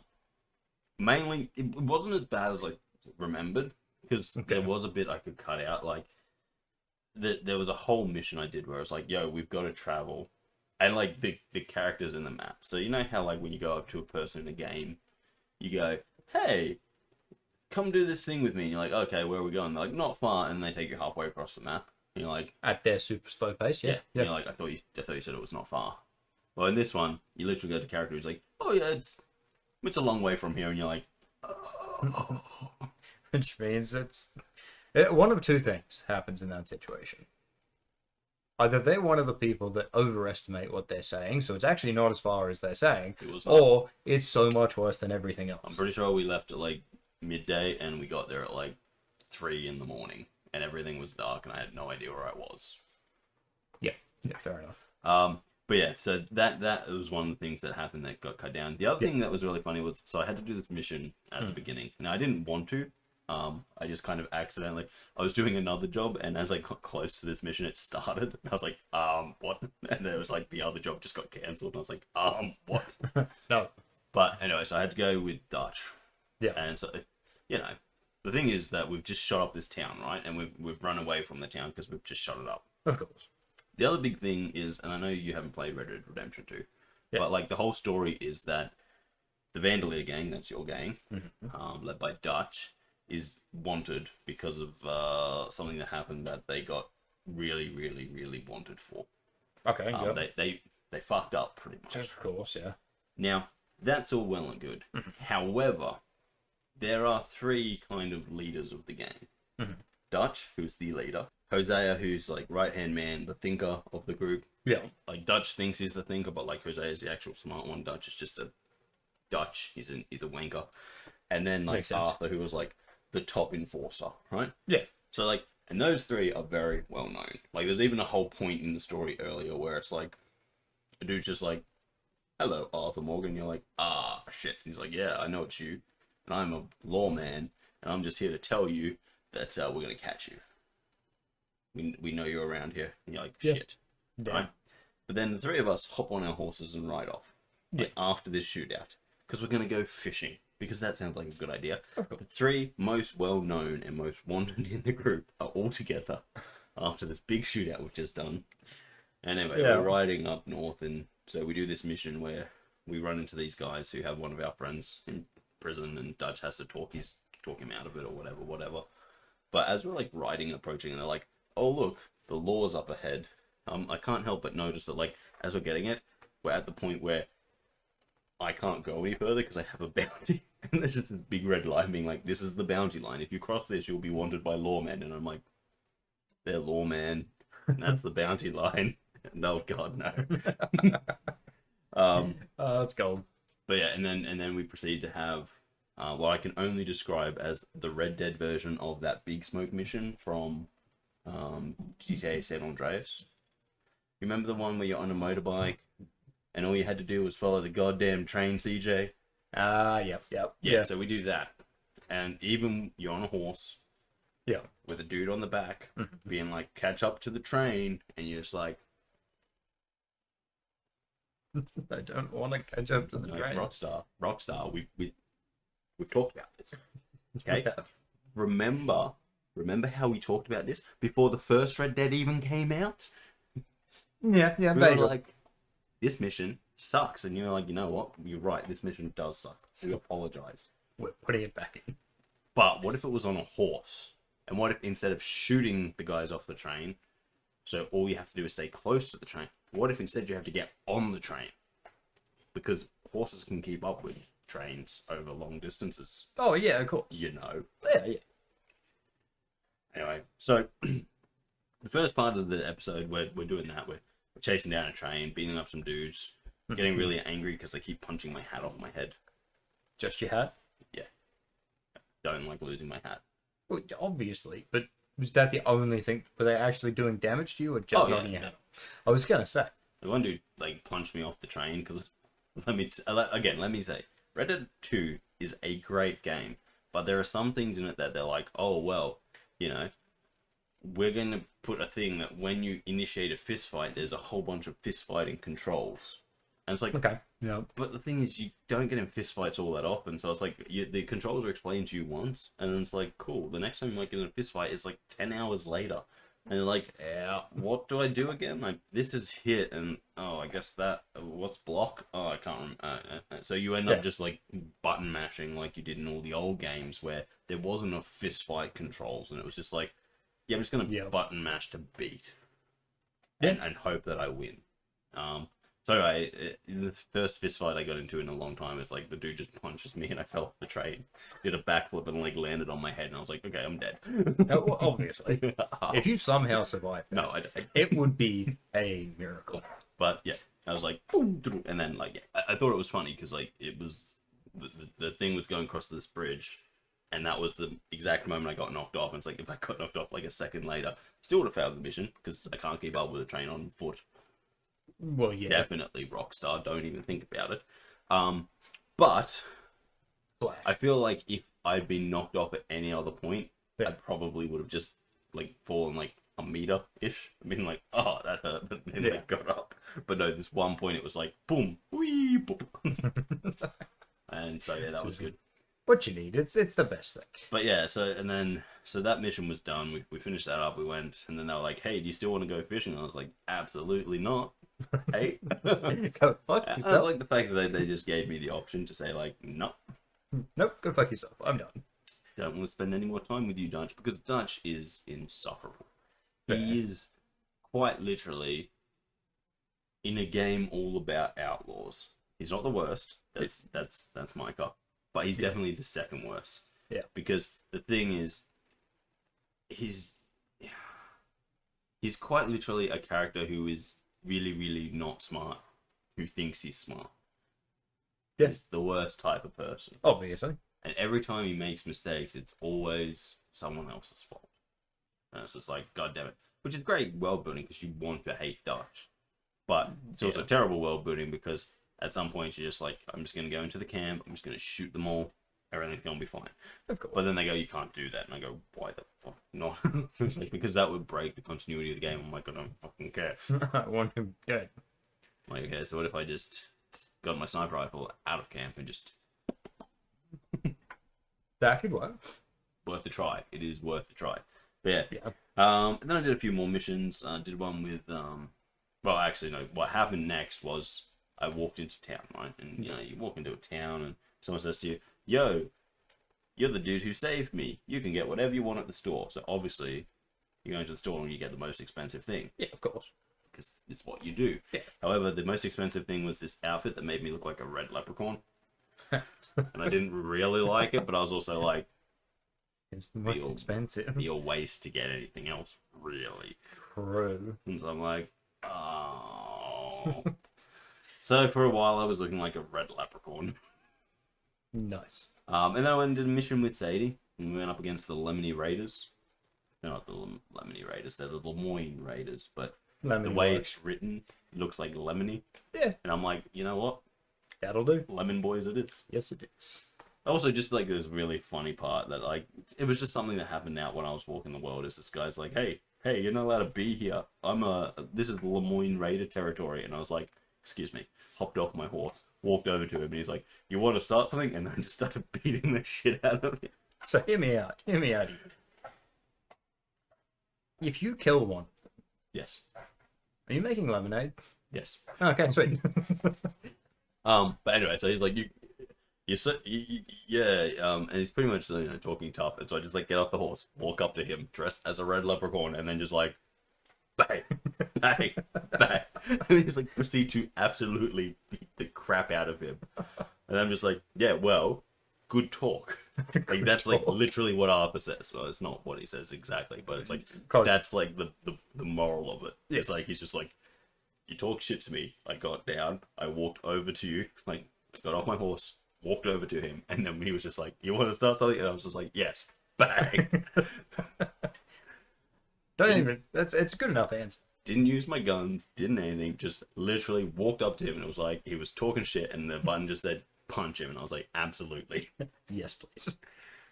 Mainly, it wasn't as bad as I remembered. Because there was a bit I could cut out. Like, there was a whole mission I did where it's like, yo, we've got to travel. And, like, the characters in the map. So, you know how, like, when you go up to a person in a game, you go, hey, come do this thing with me. And you're like, okay, where are we going? They're like, not far. And they take you halfway across the map. And you're like... At their super slow pace, yeah. Yeah. You're like, I thought you said it was not far. Well, in this one, you literally go to the character who's like, oh, yeah, it's a long way from here. And you're like, oh. Which means one of two things happens in that situation. Either they're one of the people that overestimate what they're saying, so it's actually not as far as they're saying, It was or it's so much worse than everything else. I'm pretty sure we left at like midday and we got there at like 3 in the morning and everything was dark and I had no idea where I was. Yeah, fair enough. But yeah, so that was one of the things that happened that got cut down. The other thing that was really funny was, so I had to do this mission at the beginning. Now, I didn't want to. I just kind of accidentally, I was doing another job, and as I got close to this mission, it started. And I was like, what? And there was like, the other job just got cancelled, and I was like, what? No. But anyway, so I had to go with Dutch. Yeah. And so, you know, the thing is that we've just shot up this town, right? And we've run away from the town because we've just shot it up. Of course. The other big thing is, and I know you haven't played Red Dead Redemption 2, but like the whole story is that the Vanderleer gang, that's your gang, led by Dutch, is wanted because of something that happened that they got really, really, really wanted for. Okay, they fucked up pretty much. Of course, yeah. Now, that's all well and good. However, there are 3 kind of leaders of the gang. Dutch, who's the leader. Hosea, who's like right-hand man, the thinker of the group. Yeah. Like Dutch thinks he's the thinker, but like Hosea is the actual smart one. Dutch is just a Dutch. He's a wanker. And then like Arthur, who was like the top enforcer, right? Yeah. So like, and those 3 are very well known. Like, there's even a whole point in the story earlier where it's like a dude's just like, "Hello, Arthur Morgan." You're like, "Ah, shit." He's like, "Yeah, I know it's you, and I'm a lawman, and I'm just here to tell you that we're gonna catch you. We know you're around here." And you're like, "Shit." Yeah. Right? But then the 3 of us hop on our horses and ride off like, after this shootout because we're gonna go fishing because that sounds like a good idea. The 3 most well-known and most wanted in the group are all together after this big shootout we've just done. And anyway, we're riding up north, and so we do this mission where we run into these guys who have one of our friends in prison, and Dutch has to talk him out of it or whatever. But as we're like riding and approaching, and they're like, "Oh look, the law's up ahead." I can't help but notice that like as we're getting it, we're at the point where I can't go any further because I have a bounty, and there's just this big red line being like, "This is the bounty line. If you cross this, you'll be wanted by lawmen." And I'm like, "They're lawmen, and that's the bounty line." No, God, no. That's gold. But yeah, and then we proceed to have what I can only describe as the Red Dead version of that Big Smoke mission from GTA San Andreas. Remember the one where you're on a motorbike and all you had to do was follow the goddamn train, CJ? Yep. Yeah, so we do that. And even you're on a horse. Yeah. With a dude on the back being like, "Catch up to the train," and you're just like, I don't want to catch up to the train. Rockstar. We've talked about this. Okay. Yeah. Remember how we talked about this before the first Red Dead even came out? Yeah, We were like, this mission sucks, and you're like, "You know what? You're right. This mission does suck. We apologize." We're putting it back in. But what if it was on a horse? And what if instead of shooting the guys off the train, so all you have to do is stay close to the train? What if instead you have to get on the train? Because horses can keep up with trains over long distances. Oh, yeah, of course. You know. Yeah. Anyway, so the first part of the episode, we're doing that. We're chasing down a train, beating up some dudes, getting really angry because they keep punching my hat off my head. Just your hat? Yeah. Don't like losing my hat. Well, obviously, but was that the only thing? Were they actually doing damage to you or just knocking your hat off? I was going to say. The one dude like punched me off the train because, let me say, Red Dead 2 is a great game, but there are some things in it that they're like, "Oh, well, you know, we're going to put a thing that when you initiate a fist fight, there's a whole bunch of fist fighting controls." And it's like, okay, yeah. But the thing is, you don't get in fist fights all that often, so it's like, the controls are explained to you once, and then it's like, cool, the next time you might get in a fist fight, it's like 10 hours later. And you're like, what do I do again? Like, this is hit, and, I guess that, what's block? I can't remember. So you end up just, like, button mashing like you did in all the old games where there wasn't a fist fight controls, and it was just like, I'm just going to button mash to beat. And hope that I win. So in the first fist fight I got into in a long time, it's like the dude just punches me and I fell off the train, did a backflip and like landed on my head, and I was like, okay, I'm dead. Well, obviously, if you somehow survived that, No, I don't. it would be a miracle. But yeah, I was like, boom, and then like, yeah, I thought it was funny because like it was the thing was going across this bridge, and that was the exact moment I got knocked off. And it's like if I got knocked off like a second later, still would have failed the mission because I can't keep up with a train on foot. Well, yeah, Definitely Rockstar. Don't even think about it. But Flash. I feel like if I'd been knocked off at any other point, Yeah. I probably would have just like fallen like a meter ish. I mean, like, oh, that hurt, but then I got up. But no, this one point it was like boom, wee, boom. And so yeah, that was good. What you need, it's the best thing. But yeah, so that mission was done. We finished that up. We went, and then they were like, "Hey, do you still want to go fishing?" And I was like, "Absolutely not." Hey, Go fuck I yourself. like the fact that they just gave me the option to say like, "No, Nope, go fuck yourself. I'm done. don't want to spend any more time with you, Dutch," because Dutch is insufferable. Fair. He is quite literally in a game all about outlaws. He's not the worst. That's Micah, but he's definitely the second worst. Yeah. Because the thing is, he's quite literally a character who is really, really not smart, who thinks he's smart. Yeah. He's the worst type of person. Obviously. And every time he makes mistakes, it's always someone else's fault. And it's just like, God damn it. Which is great world building because you want to hate Dutch. But it's also terrible world building because at some point you're just like, I'm just going to go into the camp, I'm just going to shoot them all, everything's going to be fine. Of course. But then they go, you can't do that. And I go, why the fuck not? It's like, because that would break the continuity of the game. I'm like, I don't fucking care. I want him dead. Like, okay, so what if I just got my sniper rifle out of camp and just... That could work. Worth the try. It is worth the try. But yeah. Yeah. And then I did a few more missions. I did one with... Well, actually, no. What happened next was I walked into town, right? And, you know, you walk into a town and someone says to you, yo, you're the dude who saved me. You can get whatever you want at the store. So obviously, you're going to the store and you get the most expensive thing. Yeah, of course. Because it's what you do. Yeah. However, the most expensive thing was this outfit that made me look like a red leprechaun. And I didn't really like it, but I was also like, It's the most expensive. be a waste to get anything else, really. True. And so I'm like, oh. So for a while, I was looking like a red leprechaun. Nice. And then I went and did a mission with Sadie, and we went up against the Lemony Raiders. They're not the Lemony Raiders, they're the Lemoyne Raiders, but the way it's written, it looks like Lemony. Yeah. And I'm like, you know what? That'll do. Lemon Boys it is. Yes, it is. Also, just like this really funny part that like, it was just something that happened out when I was walking the world, is this guy's like, hey, you're not allowed to be here. This is Lemoyne Raider territory. And I was like, excuse me. Hopped off my horse, walked over to him, and he's like, you want to start something? And then just started beating the shit out of him. So hear me out. Hear me out. If you kill one, Yes. are you making lemonade? Yes. Okay, sweet. But anyway, so he's like, and he's pretty much, you know, talking tough. And so I just like get off the horse, walk up to him, dressed as a red leprechaun, and then just like, bang, bang, bang. And he's like, proceed to absolutely beat the crap out of him. And I'm just like, yeah, well, good talk. Like, that's like literally what Arthur says. So it's not what he says exactly, but it's like, that's like the moral of it. Yeah. It's like, he's just like, you talk shit to me. I got down, I walked over to you, like, got off my horse, walked over to him, and then he was just like, you want to start something? And I was just like, yes, bang. It's a good enough answer. Didn't use my guns, didn't anything, just literally walked up to him, and it was like, he was talking shit, and the button just said, punch him, and I was like, absolutely. Yes, please.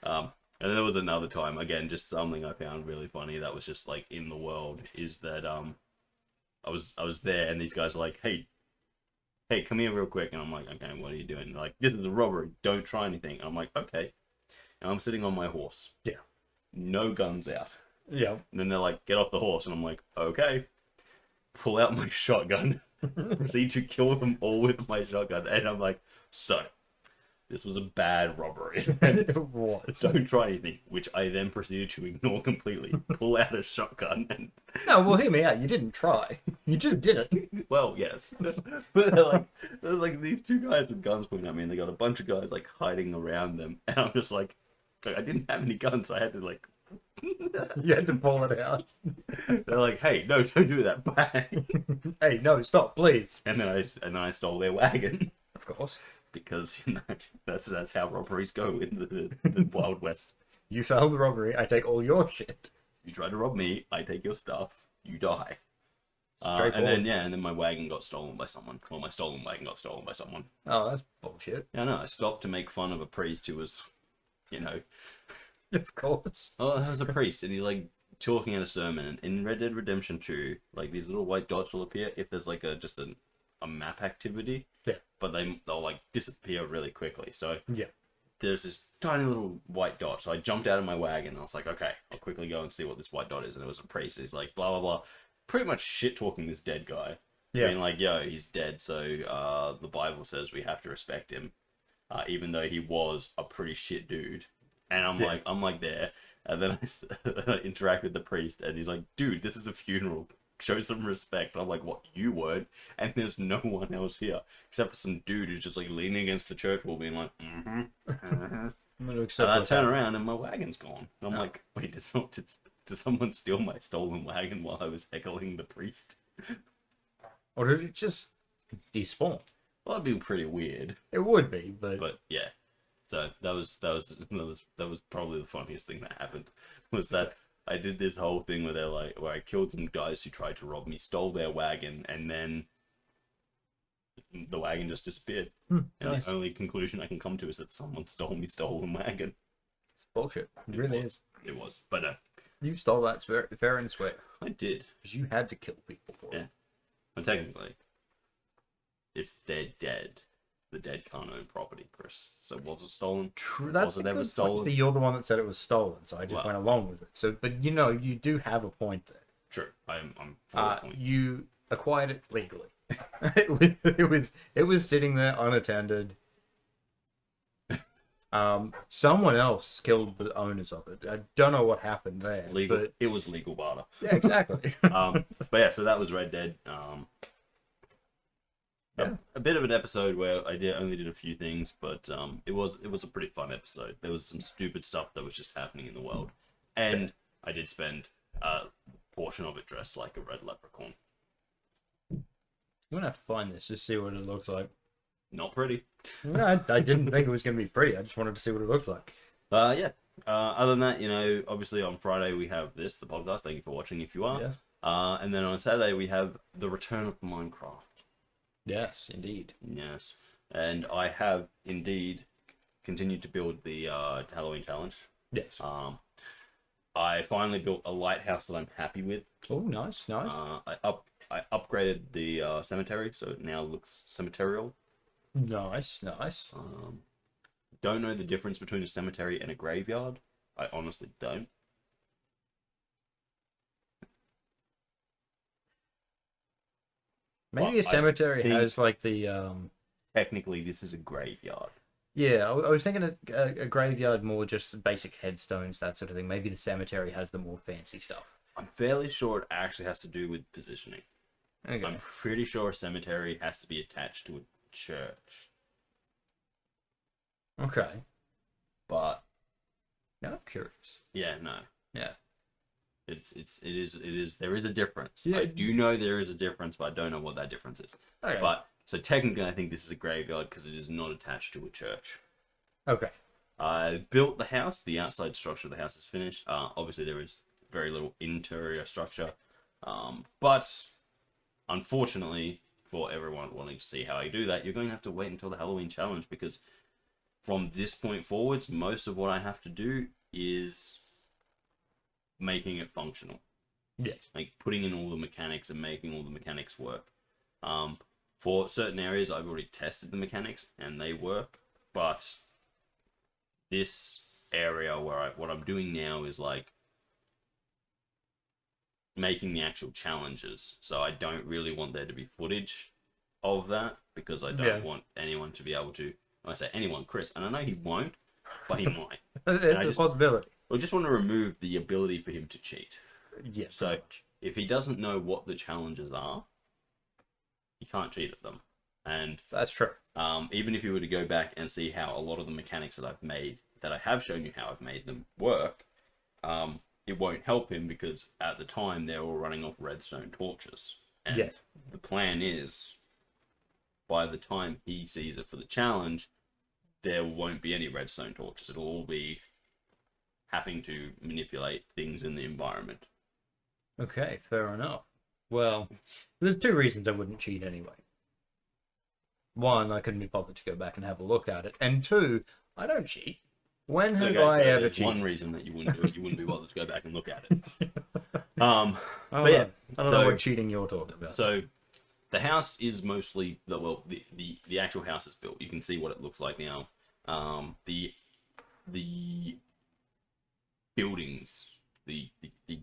And then there was another time, again, just something I found really funny that was just like in the world, is that I was there, and these guys are like, hey, come here real quick, and I'm like, okay, what are you doing? And they're like, this is a robbery, don't try anything. And I'm like, okay. And I'm sitting on my horse. Yeah. No guns out. Yeah. And then they're like, get off the horse, and I'm like, okay. Pull out my shotgun, proceed to kill them all with my shotgun, and I'm like, so, this was a bad robbery. What? Don't try anything, which I then proceeded to ignore completely. Pull out a shotgun and No, well, hear me out. You didn't try. You just did it. Well, yes. But there's like these two guys with guns pointing at me, and they got a bunch of guys like hiding around them, and I'm just like I didn't have any guns, so I had to like. You had to pull it out. They're like, "Hey, no, don't do that, bang!" Hey, no, stop, please. And then I stole their wagon Of course. because that's how robberies go in the Wild West. You failed the robbery. I take all your shit. You try to rob me, I take your stuff, you die. Straightforward. And then my wagon got stolen by someone. Well, my stolen wagon got stolen by someone. Oh, that's bullshit. Yeah, no, I stopped to make fun of a priest who was, you know, Of course. oh, that was a priest, and he's like talking at a sermon. And in Red Dead Redemption 2, like these little white dots will appear if there's like a map activity. Yeah. But they'll like disappear really quickly. So Yeah. there's this tiny little white dot. So I jumped out of my wagon. I was like, okay, I'll quickly go and see what this white dot is. And it was a priest. He's like, blah, blah, blah. Pretty much shit talking this dead guy. Yeah. Being like, yo, he's dead. So the Bible says we have to respect him. Even though he was a pretty shit dude. And I'm like there. And then I interact with the priest. And he's like, dude, this is a funeral. Show some respect. I'm like, what, you weren't? And there's no one else here except for some dude who's just like leaning against the church wall being like, I'm going to accept I turn around and my wagon's gone. I'm like, wait, did someone steal my stolen wagon while I was heckling the priest? Or did it just despawn? Well, that'd be pretty weird. It would be, But yeah. So that was probably the funniest thing that happened. Was that I did this whole thing where I killed some guys who tried to rob me, stole their wagon, and then the wagon just disappeared. And nice. the only conclusion I can come to is that someone stole me stolen wagon. It's bullshit. It really is. It was. But You stole that fair and square. I did. Because you had to kill people for it. But technically, if they're dead, the dead can't own property, Kris. So was it stolen? True, that's Was it a ever good stolen? point. You're the one that said it was stolen, so I just Well. went along with it. So, but you do have a point there. True. I'm 4 points. You acquired it legally. it was sitting there unattended. Someone else killed the owners of it. I don't know what happened there. Legal. But It was legal barter. yeah, exactly. But yeah, so that was Red Dead. Yeah. A bit of an episode where I only did a few things, but it was a pretty fun episode. There was some stupid stuff that was just happening in the world, and I did spend a portion of it dressed like a red leprechaun. I'm gonna have to find this just see what it looks like. Not pretty. No, I didn't think it was gonna be pretty. I just wanted to see what it looks like. Yeah. Other than that, obviously on Friday we have the podcast. Thank you for watching if you are. Yes. And then on Saturday we have the return of Minecraft. Yes, indeed. Yes. And I have indeed continued to build the Halloween challenge. Yes. I finally built a lighthouse that I'm happy with. Oh, nice. I upgraded the cemetery, so it now looks cemeterial. Nice. Don't know the difference between a cemetery and a graveyard. I honestly don't. Maybe a cemetery has like the Technically, this is a graveyard. Yeah, I was thinking a graveyard more just basic headstones, that sort of thing. Maybe the cemetery has the more fancy stuff. I'm fairly sure it actually has to do with positioning. Okay. I'm pretty sure a cemetery has to be attached to a church. Okay. But Now I'm curious. yeah, no. Yeah. It is there is a difference. Yeah. I do know there is a difference, but I don't know what that difference is. Okay. But so technically I think this is a graveyard because it is not attached to a church. Okay. I built the house. The outside structure of the house is finished. Obviously there is very little interior structure. But unfortunately for everyone wanting to see how I do that, you're going to have to wait until the Halloween challenge, because from this point forwards, most of what I have to do is making it functional. Yes. Like putting in all the mechanics and making all the mechanics work. For certain areas, I've already tested the mechanics and they work, but this area where what I'm doing now is like making the actual challenges. So I don't really want there to be footage of that, because I don't want anyone to be able to. When I say anyone, Kris, and I know he won't, but he might. There's a possibility. I just want to remove the ability for him to cheat. Yeah. So if he doesn't know what the challenges are, you can't cheat at them. And That's true. even if you were to go back and see how a lot of the mechanics that I've made, that I have shown you how I've made them work, it won't help him because at the time they're all running off redstone torches. And Yes. the plan is, by the time he sees it for the challenge, there won't be any redstone torches. It'll all be having to manipulate things in the environment. Okay, fair enough. Well, there's 2 reasons I wouldn't cheat anyway. 1, I couldn't be bothered to go back and have a look at it. And 2, I don't cheat. When have I ever there's cheated? one reason that you wouldn't do it. You wouldn't be bothered to go back and look at it. I don't know what cheating you're talking about. So the house is mostly the actual house is built. You can see what it looks like now. The buildings, the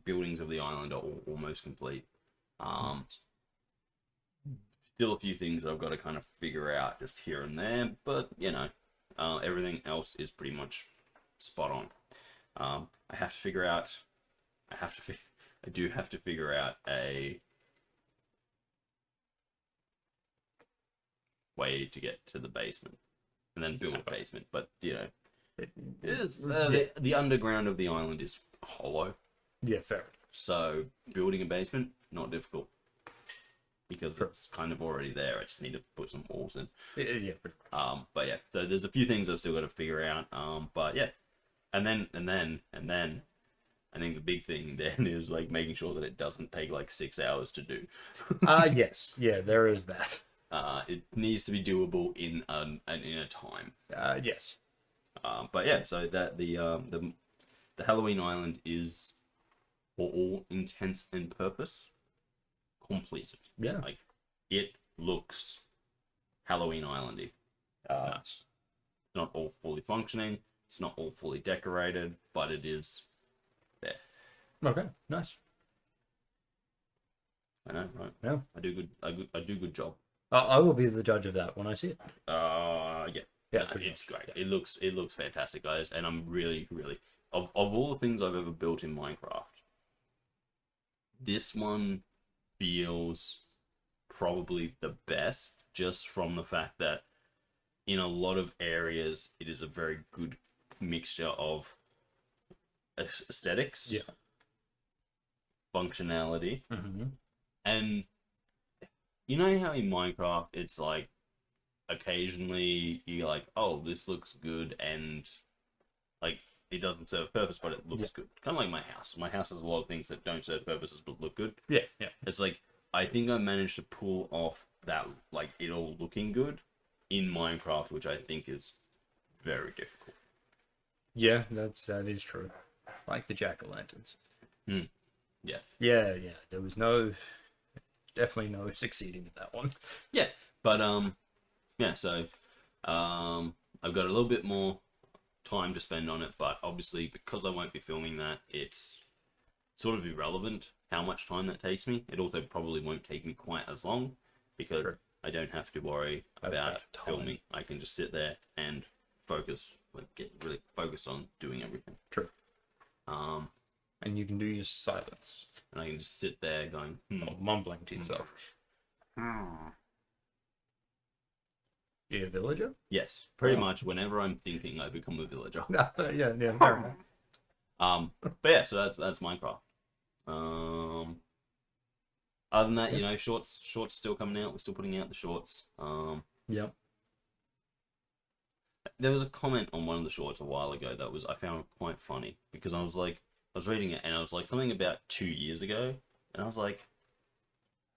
buildings of the island are almost complete. Still a few things that I've got to kind of figure out just here and there, but you know, everything else is pretty much spot on. I have to figure out. I do have to figure out a way to get to the basement, and then build a basement. But you know, it is the underground of the island is hollow. Yeah, fair. So building a basement not difficult because it's kind of already there. I just need to put some walls in. Yeah. But yeah, so there's a few things I've still got to figure out. But yeah, and then I think the big thing then is like making sure that it doesn't take like 6 hours to do. Yes, yeah, there is that. It needs to be doable in a time. Yes. But yeah, so that the Halloween Island is, for all intents and purpose, completed. Yeah. Like it looks Halloween Islandy. It's not all fully functioning. It's not all fully decorated, but it is there. Okay, nice. I know, right? Yeah. I do good job. I will be the judge of that when I see it. Yeah. Yeah, It's great. Yeah. It looks fantastic, guys, and I'm really of all the things I've ever built in Minecraft, this one feels probably the best, just from the fact that in a lot of areas it is a very good mixture of aesthetics, functionality, and you know how in Minecraft it's like occasionally you're like, oh, this looks good, and like it doesn't serve a purpose, but it looks good. Kind of like my house. My house has a lot of things that don't serve purposes but look good. Yeah. It's like I think I managed to pull off that, like it all looking good in Minecraft, which I think is very difficult. Yeah, that is true. Like the jack-o'-lanterns. Yeah. Yeah. There was definitely no succeeding with that one. Yeah, but yeah. So I've got a little bit more time to spend on it, but obviously because I won't be filming that, it's sort of irrelevant how much time that takes me. It also probably won't take me quite as long because I don't have to worry about filming. I can just sit there and focus, like get really focused on doing everything. True. And you can do your silence. And I can just sit there going, or mumbling to yourself. You a villager? Yes, pretty much. Whenever I'm thinking, I become a villager. Yeah, fair enough. But yeah, so that's Minecraft. Other than that, you know, shorts still coming out. We're still putting out the shorts. Yep. There was a comment on one of the shorts a while ago that I found quite funny because I was reading it and I was like something about 2 years ago, and I was like,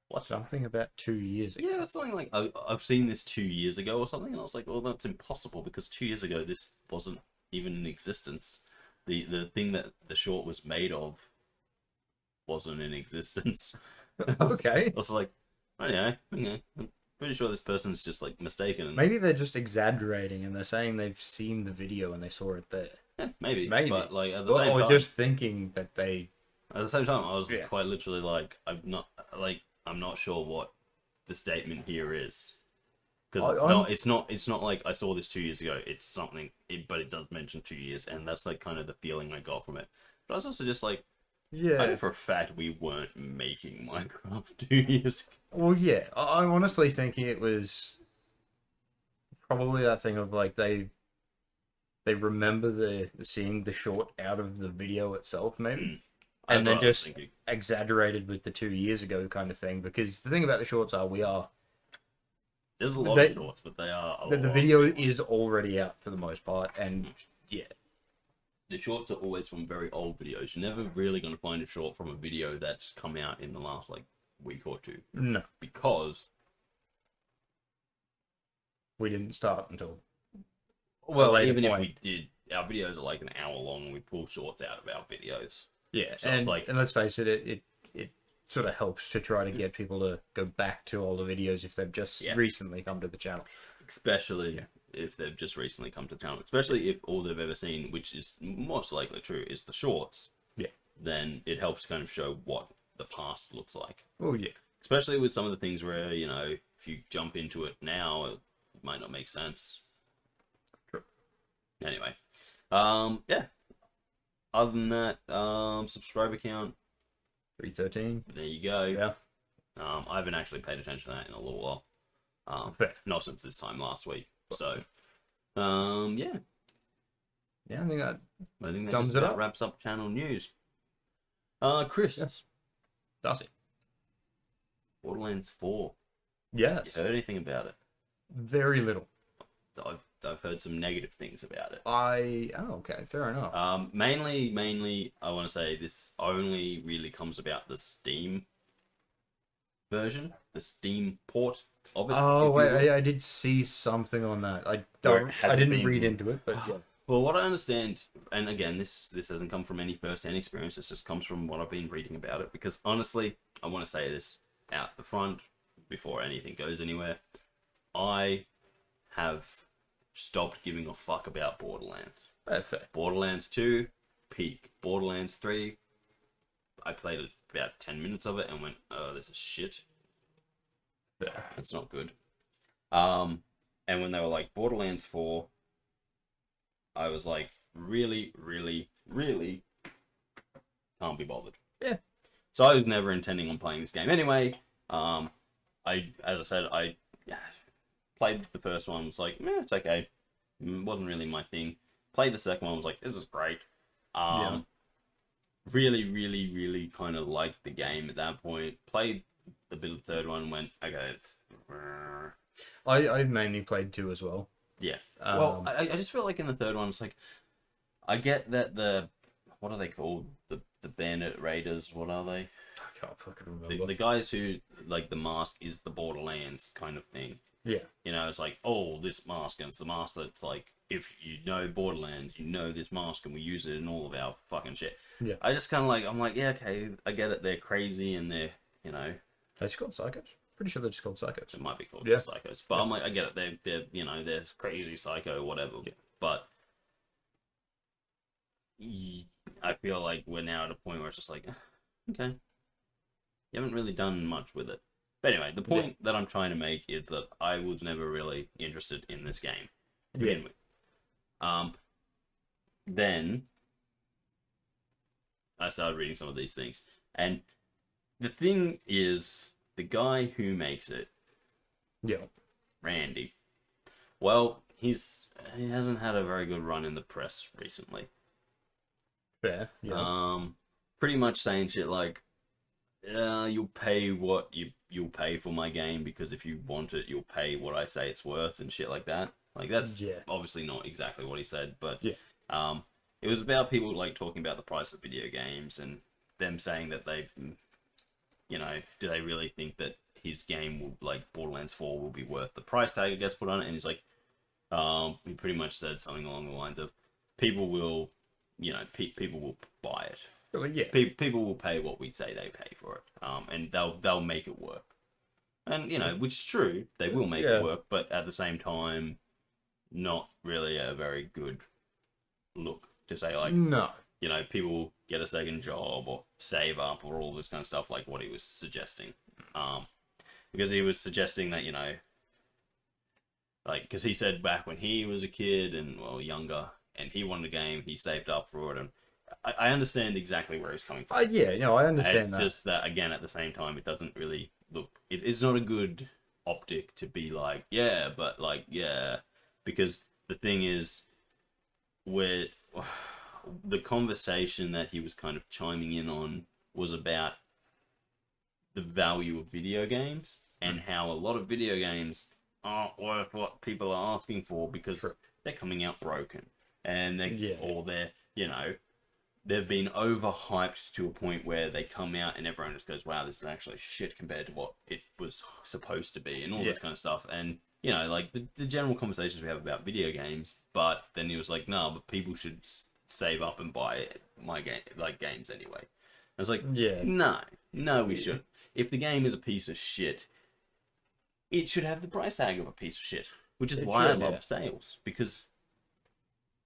what? Something about 2 years ago. Yeah, something like I've seen this 2 years ago or something, and I was like, well, that's impossible because 2 years ago this wasn't even in existence. The thing that the short was made of wasn't in existence. Okay. I was like, oh yeah, okay. I'm pretty sure this person's just like mistaken. Maybe they're just exaggerating and they're saying they've seen the video and they saw it there. Yeah, maybe. But like at the Or same time, just thinking that they. At the same time, I was quite literally like, I'm not sure what the statement here is, because it's not like I saw this 2 years ago. It's something, but it does mention 2 years, and that's like kind of the feeling I got from it. But I was also just like, Yeah. I know for a fact we weren't making Minecraft 2 years ago. Well, yeah. I'm honestly thinking it was probably that thing of like they remember seeing the short out of the video itself, maybe, That's and then what I was just thinking. exaggerated with the 2 years ago kind of thing. Because the thing about the shorts are There's a lot they, of shorts, but they are a the lot video bigger. is already out for the most part, and yeah, The shorts are always from very old videos. You're never really going to find a short from a video that's come out in the last like week or two, no, because we didn't start until well, later even if point. we did, our videos are like an hour long, and we pull shorts out of our videos. Yeah, So it's like- and let's face it, it sort of helps to try to get people to go back to all the videos if they've just Yes. recently come to the channel. Especially if they've just recently come to town. Especially if all they've ever seen, which is most likely true, is the shorts. Yeah. Then it helps kind of show what the past looks like. Oh yeah, Especially with some of the things where, you know, if you jump into it now, it might not make sense. True. Anyway. Yeah. Other than that, subscriber count, 313. there you go. Yeah, I haven't actually paid attention to that in a little while. fair. Not since this time last week. So, yeah. Yeah, I think that I think that Sums just it about up. wraps up channel news. Kris, Yes. Darcy. Borderlands 4. Yes, You heard anything about it? very little. I've heard some negative things about it. Okay, fair enough. Mainly, I want to say this only really comes about the Steam version, the Steam port of it. Oh if you wait, will. I did see something on that. I Where don't. it I hasn't didn't been- read into it, but yeah. Well, what I understand, and again, this doesn't come from any first-hand experience. This just comes from what I've been reading about it. Because honestly, I want to say this out the front before anything goes anywhere. I have stopped giving a fuck about Borderlands. Fair. Borderlands 2, peak. Borderlands 3, I played about 10 minutes of it and went, oh, this is shit. Fair. That's not good. And when they were like, Borderlands 4, I was like, really, really, really can't be bothered. Yeah. So I was never intending on playing this game anyway. As I said, I played the first one, was like, it's okay. Wasn't really my thing. Played the second one, was like, this is great. Yeah. Really, really, really kind of liked the game at that point. Played a bit of the third one, went, okay. I mainly played 2 as well. Yeah. Um, Well, I just feel like in the third one, it's like, I get that what are they called? The Bandit Raiders, what are they? I can't fucking remember. The guys who, like, the mask is the Borderlands kind of thing. Yeah. You know, it's like, oh, this mask, and it's the mask that's like, if you know Borderlands, you know this mask, and we use it in all of our fucking shit. Yeah. I just kind of like, I'm like, yeah, okay, I get it. They're crazy, and they're, you know, They just called Psychos. Pretty sure they're just called Psychos. it might be called Yeah. just psychos, but I'm like, I get it. They're you know, they're crazy, psycho, whatever. Yeah. But I feel like we're now at a point where it's just like, okay, you haven't really done much with it. But anyway, the point that I'm trying to make is that I was never really interested in this game to begin with. Then I started reading some of these things, and the thing is, the guy who makes it, Yeah. Randy, well, he hasn't had a very good run in the press recently. Fair. Yeah. Pretty much saying shit like, you'll pay what you'll pay for my game, because if you want it, you'll pay what I say it's worth, and shit like that. Like, that's obviously not exactly what he said, but it was about people like talking about the price of video games and them saying that they, you know, do they really think that his game will, like Borderlands 4, will be worth the price tag it gets put on it? And he's like, he pretty much said something along the lines of, people will, you know, people will buy it. Well, yeah. People will pay what we say they pay for it, and they'll make it work. And you know, which is true, they will make it work, but at the same time, not really a very good look to say like, No. you know, people get a second job or save up or all this kind of stuff, like what he was suggesting. Because he was suggesting that, you know, like, because he said back when he was a kid and, well, younger, and he wanted a game, he saved up for it, and I understand exactly where he's coming from. Yeah, no, I understand It's that. just that, again, at the same time, it doesn't really look... It's not a good optic to be like, yeah, but like, yeah. Because the thing is, where the conversation that he was kind of chiming in on was about the value of video games and how a lot of video games aren't worth what people are asking for because they're coming out broken and they're they've been overhyped to a point where they come out and everyone just goes, wow, this is actually shit compared to what it was supposed to be and all this kind of stuff. And like the general conversations we have about video games, but then he was like, no, but people should save up and buy my game, like games anyway. I was like, no, we shouldn't. If the game is a piece of shit, it should have the price tag of a piece of shit, which is why I love sales. Because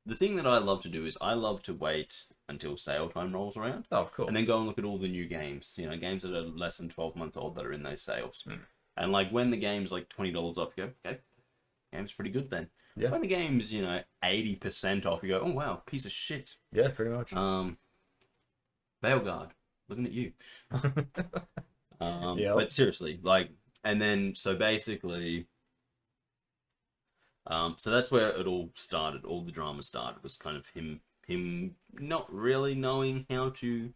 the thing that I love to do is I love to wait until sale time rolls around. Oh, cool. And then go and look at all the new games, games that are less than 12 months old that are in those sales. And like when the game's like $20 off, you go, okay, game's pretty good then. Yeah. When the game's, 80% off, you go, oh wow, piece of shit. Yeah, pretty much. Veilguard, looking at you. But seriously, like, and then so basically, so that's where it all started. All the drama started was kind of him not really knowing how to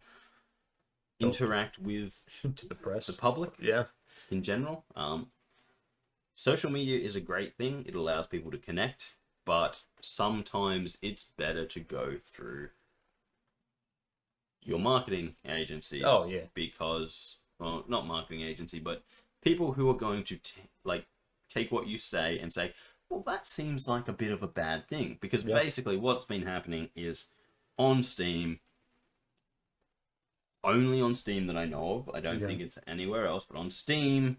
interact with to the press, the public, in general. Social media is a great thing. It allows people to connect, but sometimes it's better to go through your marketing agency. Oh yeah, because. Well, not marketing agency, but people who are going to take what you say and say, well, that seems like a bit of a bad thing. Because basically what's been happening is on Steam, only on Steam that I know of, I don't think it's anywhere else, but on Steam,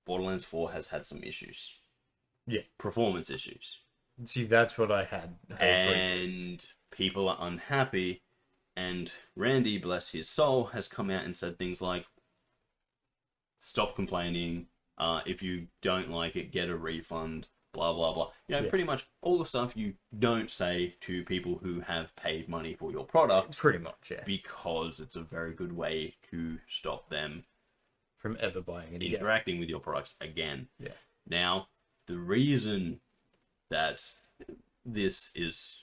Borderlands 4 has had some issues. Yeah. Performance issues. See, that's what I had. And people are unhappy. And Randy, bless his soul, has come out and said things like, stop complaining, if you don't like it, get a refund, blah, blah, blah. Pretty much all the stuff you don't say to people who have paid money for your product. Pretty much, yeah. Because it's a very good way to stop them from ever buying it again. Interacting with your products again. Yeah. Now, the reason that this is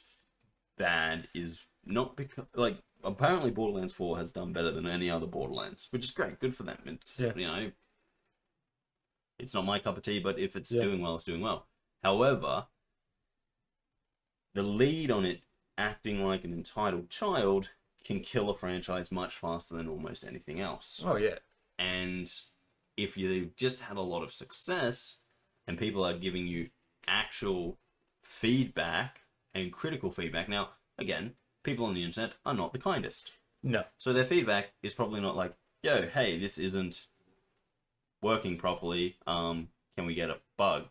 bad is not because, like, apparently Borderlands 4 has done better than any other Borderlands, which is great, good for them. It's, it's not my cup of tea, but if it's doing well, it's doing well. However, the lead on it acting like an entitled child can kill a franchise much faster than almost anything else. Oh, yeah. And if you've just had a lot of success and people are giving you actual feedback and critical feedback, now, again, people on the internet are not the kindest. No. So their feedback is probably not like, yo, hey, this isn't working properly. Can we get a bug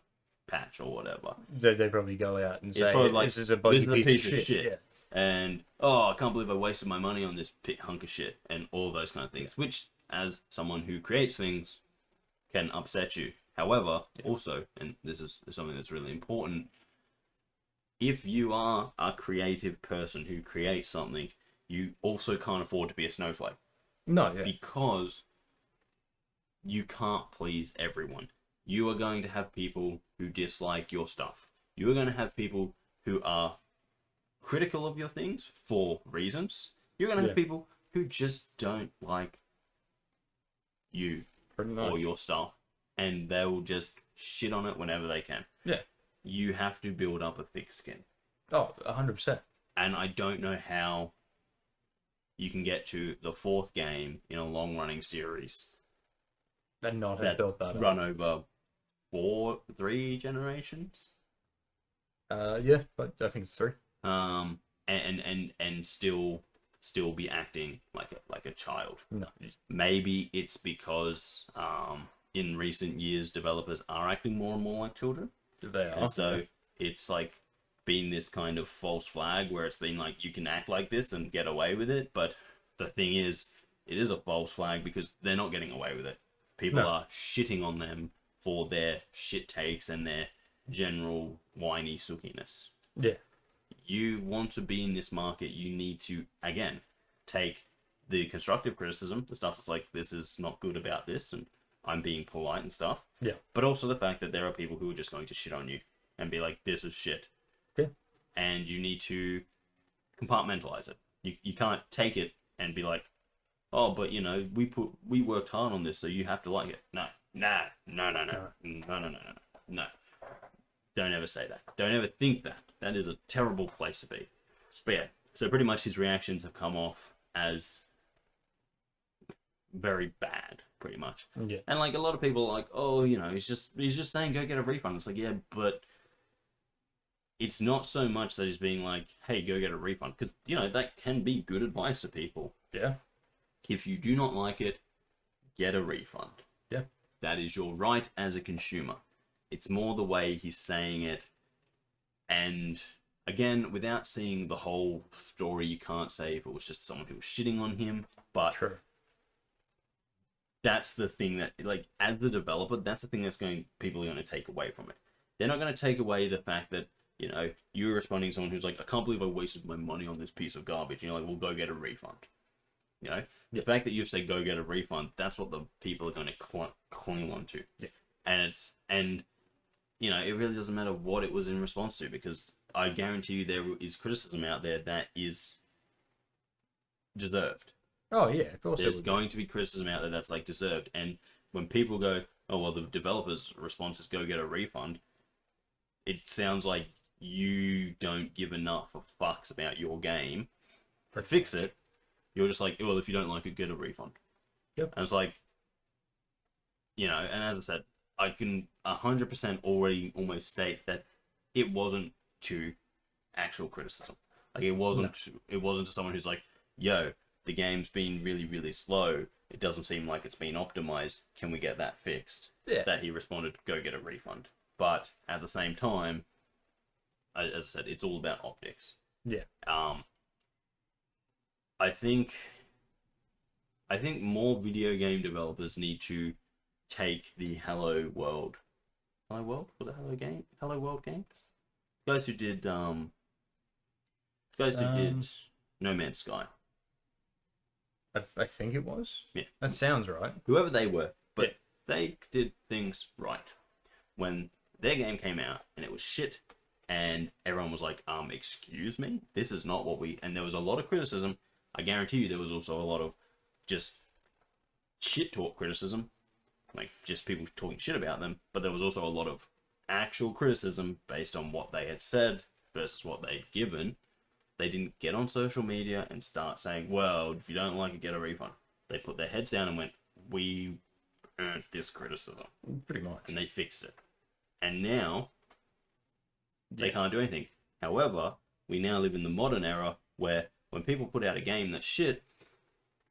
patch or whatever? They probably go out and say, like, this is a buggy piece of shit. Yeah. And, oh, I can't believe I wasted my money on this hunk of shit. And all those kind of things, which, as someone who creates things, can upset you. However, also, and this is something that's really important, if you are a creative person who creates something, you also can't afford to be a snowflake. No, yeah. Because you can't please everyone. You are going to have people who dislike your stuff. You are going to have people who are critical of your things for reasons. You're going to have people who just don't like you or your stuff. And they will just shit on it whenever they can. Yeah. You have to build up a thick skin. Oh, 100%. And I don't know how you can get to the fourth game in a long-running series and not have built that run over 3 generations. Yeah, but I think it's 3. And still be acting like a child. No. Maybe it's because in recent years developers are acting more and more like children. They are. And so it's like been this kind of false flag where it's been like, you can act like this and get away with it. But the thing is, it is a false flag because they're not getting away with it. People are shitting on them for their shit takes and their general whiny sookiness. Yeah. you want to be in this market, you need to, again, take the constructive criticism, the stuff that's like, this is not good about this, and I'm being polite and stuff. Yeah. But also the fact that there are people who are just going to shit on you and be like, this is shit. Yeah. And you need to compartmentalize it. You can't take it and be like, oh, but you know, we worked hard on this, so you have to like it. No. Don't ever say that. Don't ever think that. That is a terrible place to be. But yeah, so pretty much his reactions have come off as very bad, pretty much. Yeah. And like a lot of people are like, oh, you know, he's just saying go get a refund. It's like, yeah, but it's not so much that he's being like, hey, go get a refund, because you know that can be good advice to people. Yeah. If you do not like it, get a refund. Yeah. That is your right as a consumer. It's more the way he's saying it. And again, without seeing the whole story, you can't say if it was just someone who was shitting on him. But True. That's the thing that, like, as the developer, that's the thing that's people are going to take away from it. They're not going to take away the fact that, you know, you're responding to someone who's like, I can't believe I wasted my money on this piece of garbage. And you're like, well, go get a refund. You know, the fact that you say go get a refund, that's what the people are going to cling on to. Yeah. And you know, it really doesn't matter what it was in response to, because I guarantee you there is criticism out there that is deserved. Oh yeah, of course. There's going to be criticism out there that's like deserved. And when people go, oh well, the developer's response is go get a refund, it sounds like you don't give enough of fucks about your game to fix it. You're just like, well, if you don't like it, get a refund. Yep. And it's like, you know, and as I said, I can 100% already almost state that it wasn't to actual criticism. Like, it wasn't to someone who's like, yo, the game's been really, really slow. It doesn't seem like it's been optimized. Can we get that fixed? Yeah. That he responded, go get a refund. But at the same time, as I said, it's all about optics. Yeah. I think more video game developers need to take the Hello World? Was it Hello World games? Guys who did No Man's Sky. I think it was. Yeah. That sounds right. Whoever they were, but they did things right. When their game came out and it was shit, and everyone was like, excuse me? This is not what we... And there was a lot of criticism. I guarantee you there was also a lot of just shit talk criticism. Like, just people talking shit about them. But there was also a lot of actual criticism based on what they had said versus what they'd given. They didn't get on social media and start saying, well, if you don't like it, get a refund. They put their heads down and went, we earned this criticism. Pretty much. And they fixed it. And now, they can't do anything. However, we now live in the modern era where when people put out a game that's shit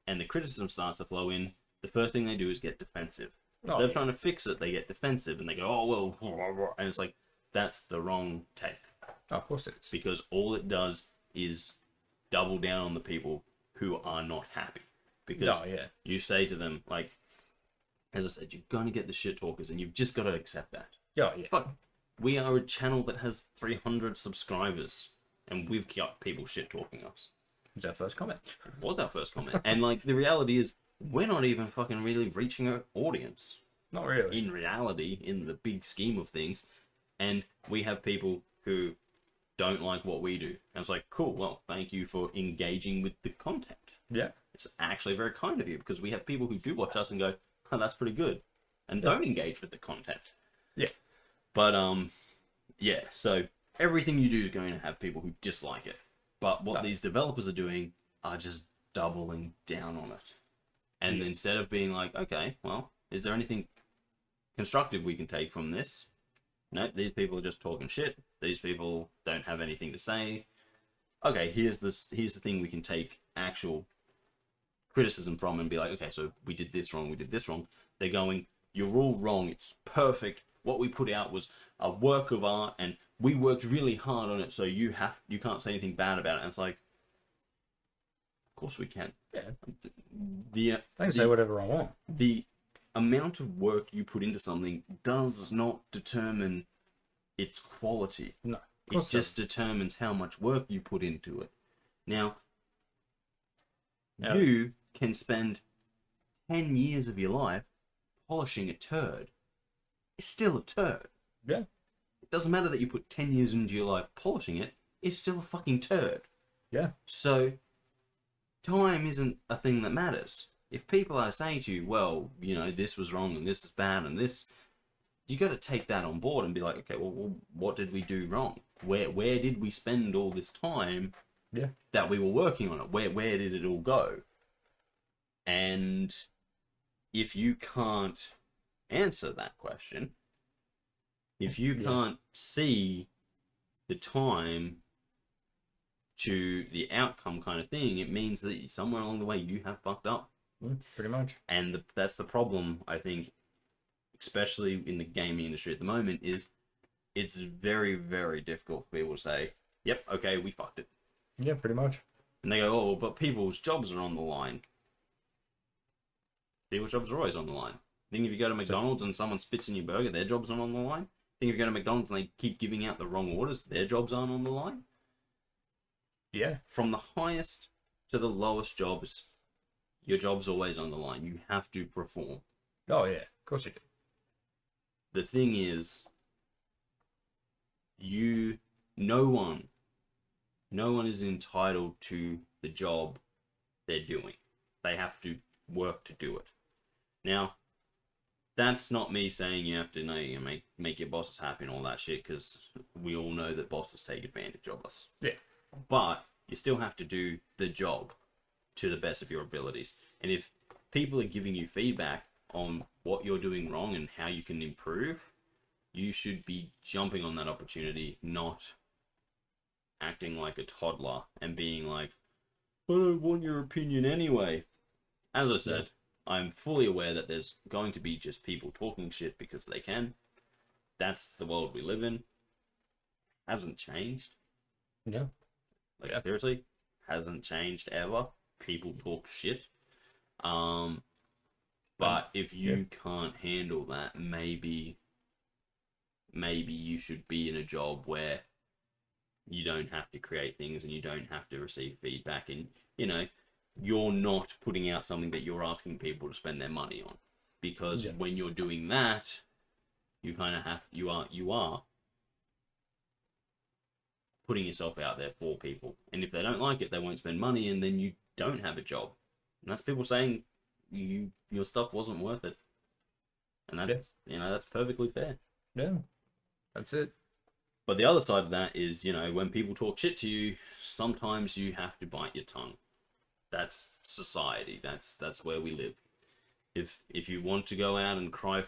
and the criticism starts to flow in, the first thing they do is get defensive. Instead of trying to fix it, they get defensive and they go, oh, well, and it's like, that's the wrong take. Oh, of course it is. Because all it does is double down on the people who are not happy. Because you say to them, like, as I said, you're going to get the shit talkers and you've just got to accept that. Yeah. Fuck, we are a channel that has 300 subscribers and we've got people shit talking us. Was our first comment. It was our first comment. And like, the reality is, we're not even fucking really reaching our audience. Not really. In reality, in the big scheme of things. And we have people who don't like what we do. And it's like, cool, well, thank you for engaging with the content. Yeah. It's actually very kind of you, because we have people who do watch us and go, oh, that's pretty good. And don't engage with the content. Yeah. But, yeah, so everything you do is going to have people who dislike it. But what these developers are doing are just doubling down on it. And instead of being like, okay, well, is there anything constructive we can take from this? No, these people are just talking shit. These people don't have anything to say. Okay, here's the thing we can take actual criticism from and be like, okay, so we did this wrong, we did this wrong. They're going, you're all wrong, it's perfect. What we put out was a work of art and we worked really hard on it, so you can't say anything bad about it. And it's like, of course we can. Yeah. I can say whatever I want. The amount of work you put into something does not determine its quality. No. It just determines how much work you put into it. Now, you can spend 10 years of your life polishing a turd. It's still a turd. Yeah. It doesn't matter that you put 10 years into your life polishing it. It's still a fucking turd. Yeah. So, time isn't a thing that matters. If people are saying to you, well, you know, this was wrong and this is bad and this, you got to take that on board and be like, okay, well, what did we do wrong? Where did we spend all this time that we were working on it? Where did it all go? And if you can't answer that question, if you can't see the time to the outcome kind of thing, it means that somewhere along the way you have fucked up. Pretty much. And that's the problem, I think, especially in the gaming industry at the moment, is it's very, very difficult for people to say, yep, okay, we fucked it. Yeah, pretty much. And they go, oh, but people's jobs are on the line. People's jobs are always on the line. I think if you go to McDonald's and someone spits in your burger, their jobs aren't on the line. I think if you go to McDonald's and they keep giving out the wrong orders, their jobs aren't on the line. Yeah. From the highest to the lowest jobs, your job's always on the line. You have to perform. Oh, yeah. Of course you do. The thing is, no one is entitled to the job they're doing. They have to work to do it. Now, that's not me saying you have to make your bosses happy and all that shit, because we all know that bosses take advantage of us. Yeah. But you still have to do the job to the best of your abilities. And if people are giving you feedback on what you're doing wrong and how you can improve, you should be jumping on that opportunity, not acting like a toddler and being like, I don't want your opinion anyway. As I said, I'm fully aware that there's going to be just people talking shit because they can. That's the world we live in. Hasn't changed. Yeah. Seriously, hasn't changed ever. People talk shit. But if you can't handle that, maybe you should be in a job where you don't have to create things and you don't have to receive feedback, and you know, you're not putting out something that you're asking people to spend their money on, because when you're doing that, you kind of you are putting yourself out there for people, and if they don't like it, they won't spend money, and then you don't have a job. And that's people saying your stuff wasn't worth it, and that's that's perfectly fair. Yeah, that's it. But the other side of that is, when people talk shit to you, sometimes you have to bite your tongue. That's society. That's where we live. If you want to go out and cry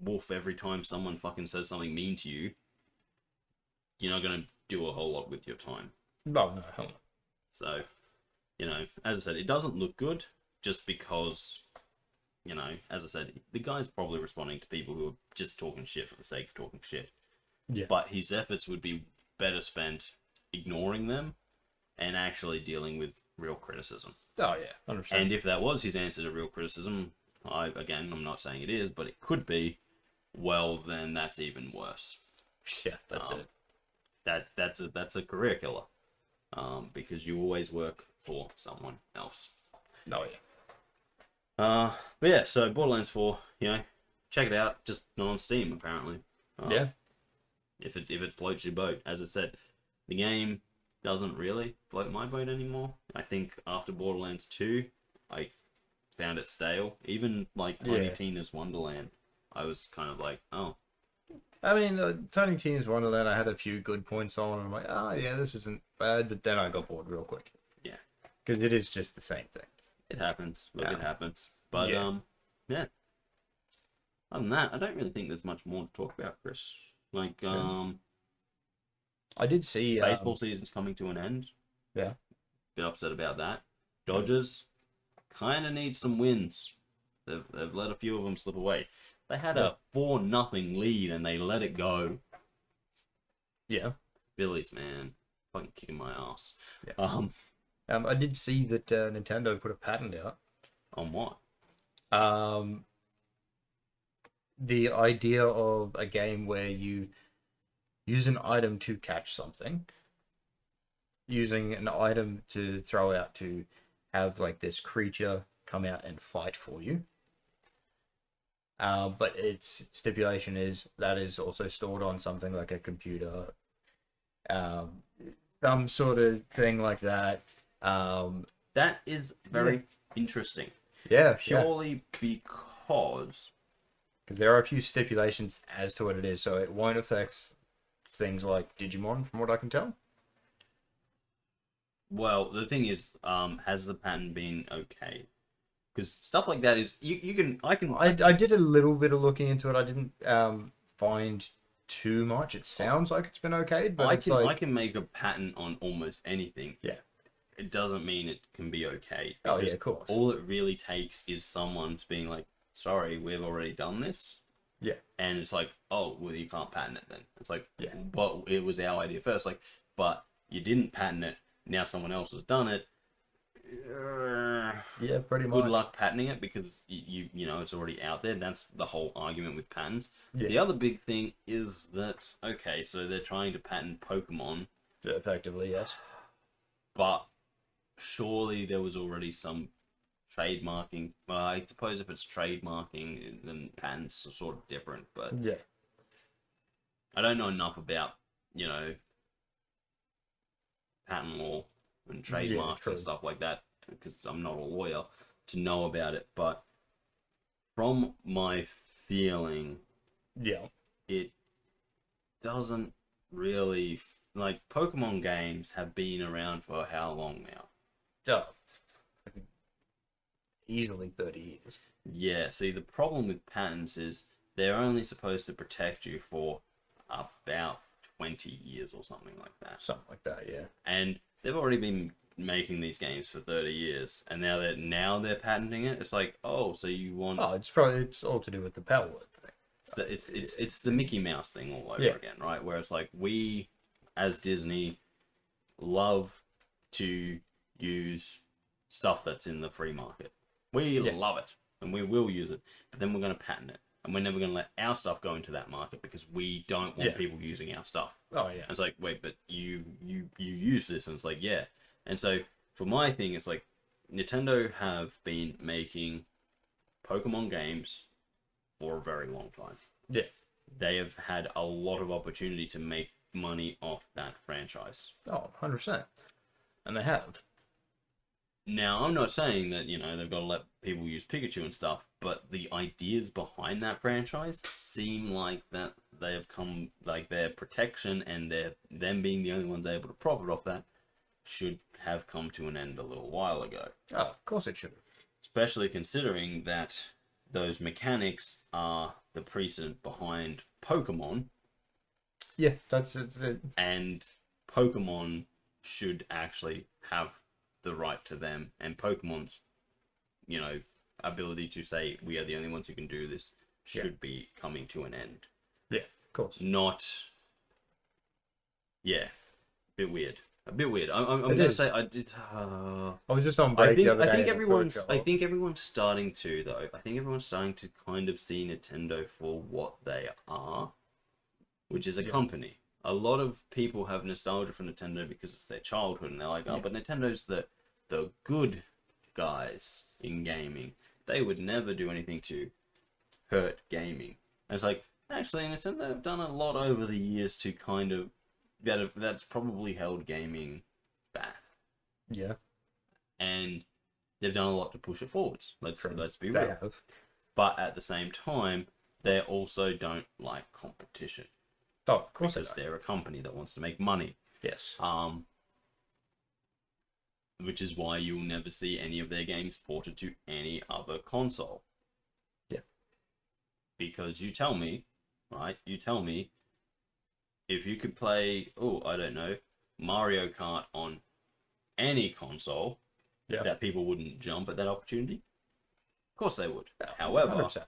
wolf every time someone fucking says something mean to you, you're not gonna do a whole lot with your time. No, hell no. So, as I said, it doesn't look good just because, as I said, the guy's probably responding to people who are just talking shit for the sake of talking shit. Yeah. But his efforts would be better spent ignoring them and actually dealing with real criticism. Oh, yeah, 100%. And if that was his answer to real criticism, I'm not saying it is, but it could be, well, then that's even worse. Yeah, that's it. That's a career killer. Because you always work for someone else. Oh, yeah. But yeah, so Borderlands 4, check it out. Just not on Steam, apparently. Yeah. If it floats your boat. As I said, the game doesn't really float my boat anymore. I think after Borderlands 2, I found it stale. Even like Tiny Tina's Wonderland, I was kind of like, oh. I mean, Tiny Tina's Wonderland, I had a few good points on, and I'm like, oh yeah, this isn't bad, but then I got bored real quick. Yeah. Because it is just the same thing. It happens. Look, it happens. But, yeah. Other than that, I don't really think there's much more to talk about, Kris. Like, I did see... baseball season's coming to an end. Yeah. Bit upset about that. Dodgers kind of need some wins. They've let a few of them slip away. They had a 4-0 lead and they let it go. Yeah. Phillies, man. Fucking kicking my ass. Yeah. I did see that Nintendo put a patent out. On what? The idea of a game where you use an item to catch something, using an item to throw out to have like this creature come out and fight for you. But its stipulation is that is also stored on something like a computer, some sort of thing like that. That is very interesting. Yeah, Purely because there are a few stipulations as to what it is, so it won't affect things like Digimon, from what I can tell. well, the thing is, has the pattern been okay? Because stuff like that is I did a little bit of looking into it. I didn't find too much. It sounds like it's been okay, but I can make a pattern on almost anything. Yeah. It doesn't mean it can be okay. Oh yeah, of course. All it really takes is someone being like, "Sorry, we've already done this." Yeah. And it's like, "Oh, well, you can't patent it then." It's like, yeah, but it was our idea first. Like, but you didn't patent it. Now someone else has done it. Yeah, pretty much. Good luck patenting it because you know it's already out there. That's the whole argument with patents. Yeah. The other big thing is that okay, so they're trying to patent Pokemon. Effectively, yes. But surely there was already some trademarking. Well, I suppose if it's trademarking, then patents are sort of different. But yeah, I don't know enough about patent law and trademarks and stuff like that because I'm not a lawyer to know about it. But from my feeling, it doesn't really like Pokemon games have been around for how long now? Easily 30 years. Yeah, see, the problem with patents is they're only supposed to protect you for about 20 years or something like that. Something like that, yeah. And they've already been making these games for 30 years, and now they're patenting it. It's like, oh, so you want? Oh, it's all to do with the power word thing. It's the Mickey Mouse thing all over again, right? Where it's like we, as Disney, love to use stuff that's in the free market. We love it, and we will use it, but then we're going to patent it, and we're never going to let our stuff go into that market because we don't want people using our stuff. Oh yeah. And it's like, wait, but you use this, and it's like, yeah. And so for my thing, it's like Nintendo have been making Pokemon games for a very long time. Yeah. They have had a lot of opportunity to make money off that franchise. Oh, 100%. And they have. Now, I'm not saying that, they've got to let people use Pikachu and stuff, but the ideas behind that franchise seem like that they have come, like their protection and them being the only ones able to profit off that should have come to an end a little while ago. Oh, of course it should have. Especially considering that those mechanics are the precedent behind Pokemon. Yeah, that's it. And Pokemon should actually have the right to them, and Pokemon's ability to say we are the only ones who can do this should be coming to an end. Yeah, of course. Not a bit weird. I'm gonna say I did. I was just on break the other day. I think everyone's starting to though. I think everyone's starting to kind of see Nintendo for what they are, which is a company. A lot of people have nostalgia for Nintendo because it's their childhood, and they're like, oh, but Nintendo's the good guys in gaming. They would never do anything to hurt gaming. And it's like, actually, Nintendo have done a lot over the years to kind of that's probably held gaming back. Yeah. And they've done a lot to push it forwards. Let's be real. They have. But at the same time, they also don't like competition. Oh, of course, because they're a company that wants to make money. Yes. Which is why you'll never see any of their games ported to any other console. Yeah. Because you tell me, if you could play, I don't know, Mario Kart on any console, that people wouldn't jump at that opportunity. Of course they would. However, 100%.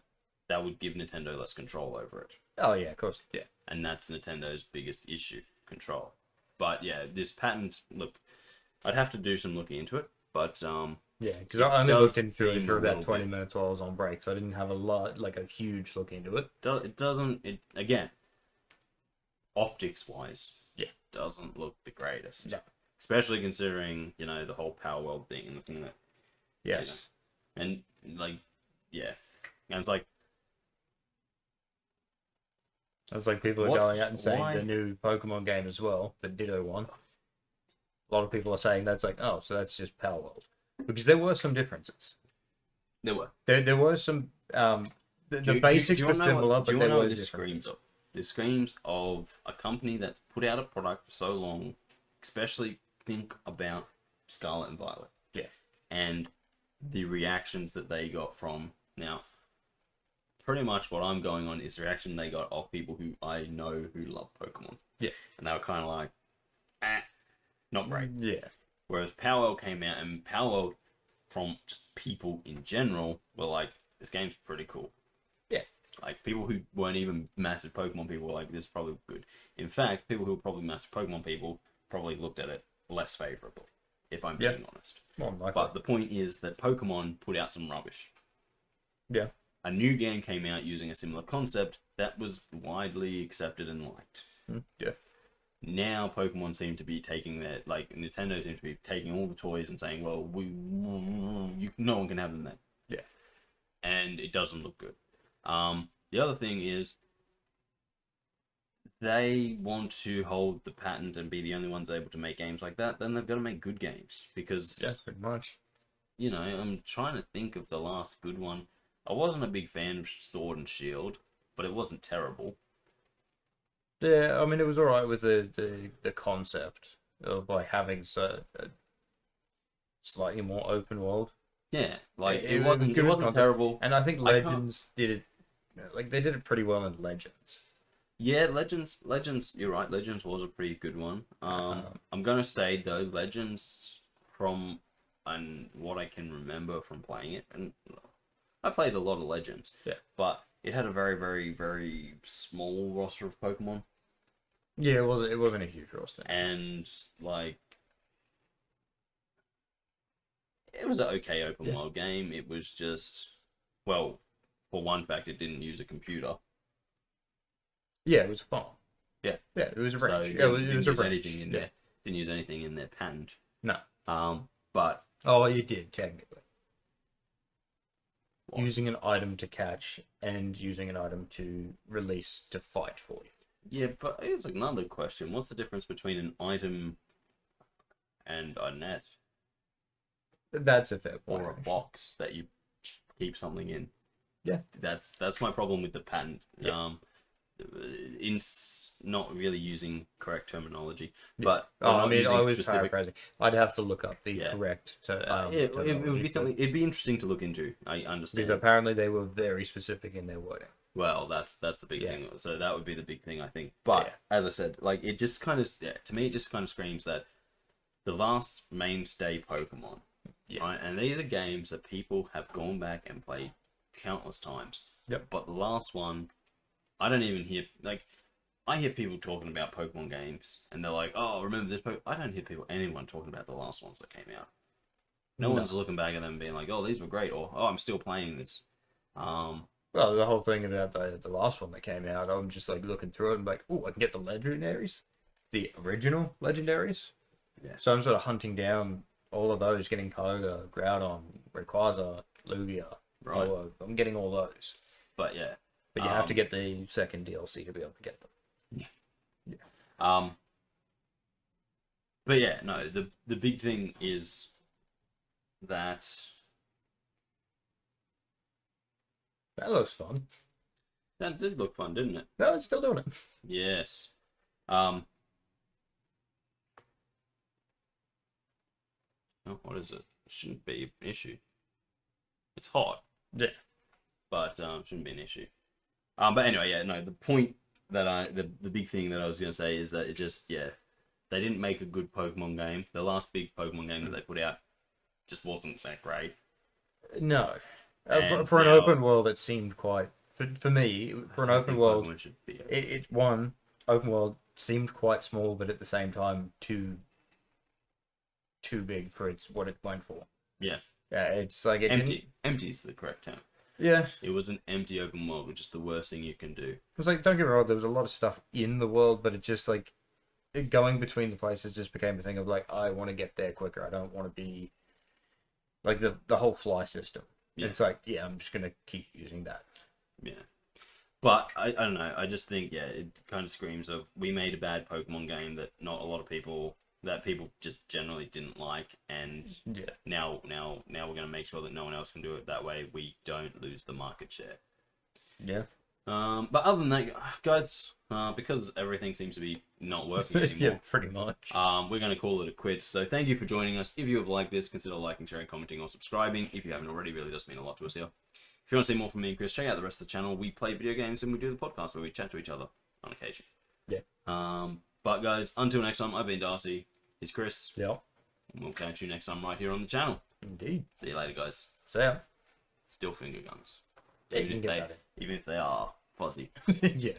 That would give Nintendo less control over it. Oh yeah, of course. Yeah. And that's Nintendo's biggest issue, control. But yeah, this patent, look, I'd have to do some looking into it, but yeah, because I only looked into it for about 20 minutes while I was on break, so I didn't have a huge look into it. Again, optics wise, Yeah. doesn't look the greatest. No. Especially considering, the whole Power World thing and the thing that, Yes. and like, yeah. And it's like, It's like people are What- going out and saying why- the new Pokemon game as well, the Ditto one. A lot of people are saying that's like, oh, so that's just Power World. Because there were some differences. there were. There were some the basics were similar, but there were this screams of? This screams of a company that's put out a product for so long, especially think about Scarlet and Violet. Yeah. And the reactions that they got from now. Pretty much what I'm going on is the reaction they got of people who I know who love Pokemon. Yeah. And they were kind of like, not great. Yeah. Whereas Power World came out, and Power World, from just people in general, were like, this game's pretty cool. Yeah. Like, people who weren't even massive Pokemon people were like, this is probably good. In fact, people who were probably massive Pokemon people probably looked at it less favorably, if I'm being honest. More than likely. But the point is that Pokemon put out some rubbish. Yeah. A new game came out using a similar concept that was widely accepted and liked. Yeah. Now Pokemon seem to be taking Nintendo seems to be taking all the toys and saying, well, no one can have them then. Yeah. And it doesn't look good. The other thing is they want to hold the patent and be the only ones able to make games like that, then they've got to make good games. Because, Yeah, pretty much. I'm trying to think of the last good one. I wasn't a big fan of Sword and Shield, but it wasn't terrible. Yeah, I mean, it was alright with the concept of like having a slightly more open world. Yeah, like It it was wasn't good concept. terrible. And I think Legends did it, like they did it pretty well in Legends. Yeah, Legends. You're right. Legends was a pretty good one. I'm gonna say though, Legends from what I can remember from playing it, and I played a lot of Legends. Yeah, but it had a very, very, very small roster of Pokemon. Yeah, it wasn't a huge roster, and like it was an okay open world game. It was just, well, for one fact, it didn't use a computer. Yeah, it was fun. Yeah, it was a range. So it was a range. Anything in there. Didn't use anything in their patent. No. But you did technically. What? Using an item to catch and using an item to release to fight for you. Yeah, but it's another question. What's the difference between an item and a net? That's a fair point. Or a box that you keep something in. Yeah. That's my problem with the patent. Yeah. In not really using correct terminology, but I was paraphrasing. I'd have to look up the correct. It would be something. It'd be interesting to look into. I understand. Because apparently they were very specific in their wording. Well, that's the big thing. So that would be the big thing, I think. But as I said, like it just kind of to me, it just kind of screams that the last mainstay Pokemon, right? And these are games that people have gone back and played countless times. Yep. But the last one, I don't even hear I hear people talking about Pokemon games, and they're like, "Oh, remember this?" I don't hear anyone talking about the last ones that came out. No one's looking back at them and being like, "Oh, these were great," or "Oh, I'm still playing this." Well, the whole thing about the last one that came out, I'm just like looking through it and like, oh, I can get the legendaries, the original legendaries. Yeah. So I'm sort of hunting down all of those, getting Koga, Groudon, Rayquaza, Lugia. Right. I'm getting all those. But yeah. But you have to get the second DLC to be able to get them. Yeah. But yeah, no, the big thing is that looks fun. That did look fun, didn't it? No, it's still doing it. Yes. Oh, what is it? It shouldn't be an issue. It's hot. Yeah. But shouldn't be an issue. But anyway, yeah, no, the point that the big thing that I was gonna say is that it just they didn't make a good Pokemon game. The last big Pokemon game that they put out just wasn't that great. No. For an open world, it seemed quite for me for an open world. It one open world seemed quite small, but at the same time too big for what it went for. Yeah. Yeah, it's like empty. Empty is the correct term. Yeah. It was an empty open world, which is the worst thing you can do. It was like, don't get me wrong, there was a lot of stuff in the world, but it just like going between the places just became a thing of like, I want to get there quicker. I don't want to be like the whole fly system. Yeah. It's like, yeah, I'm just gonna keep using that. Yeah. But I don't know. I just think it kind of screams of we made a bad Pokemon game that not a lot of people just generally didn't like, and now we're gonna make sure that no one else can do it. That way we don't lose the market share. Yeah. But other than that, guys, because everything seems to be not working anymore. Yeah, pretty much. We're going to call it a quit. So thank you for joining us. If you have liked this, consider liking, sharing, commenting, or subscribing. If you haven't already, it really does mean a lot to us here. If you want to see more from me and Kris, check out the rest of the channel. We play video games and we do the podcast where we chat to each other on occasion. Yeah. But guys, until next time, I've been Darcy. He's Kris. Yeah. And we'll catch you next time right here on the channel. Indeed. See you later, guys. See ya. Still finger guns. Yeah, Even if they are fuzzy. Yeah.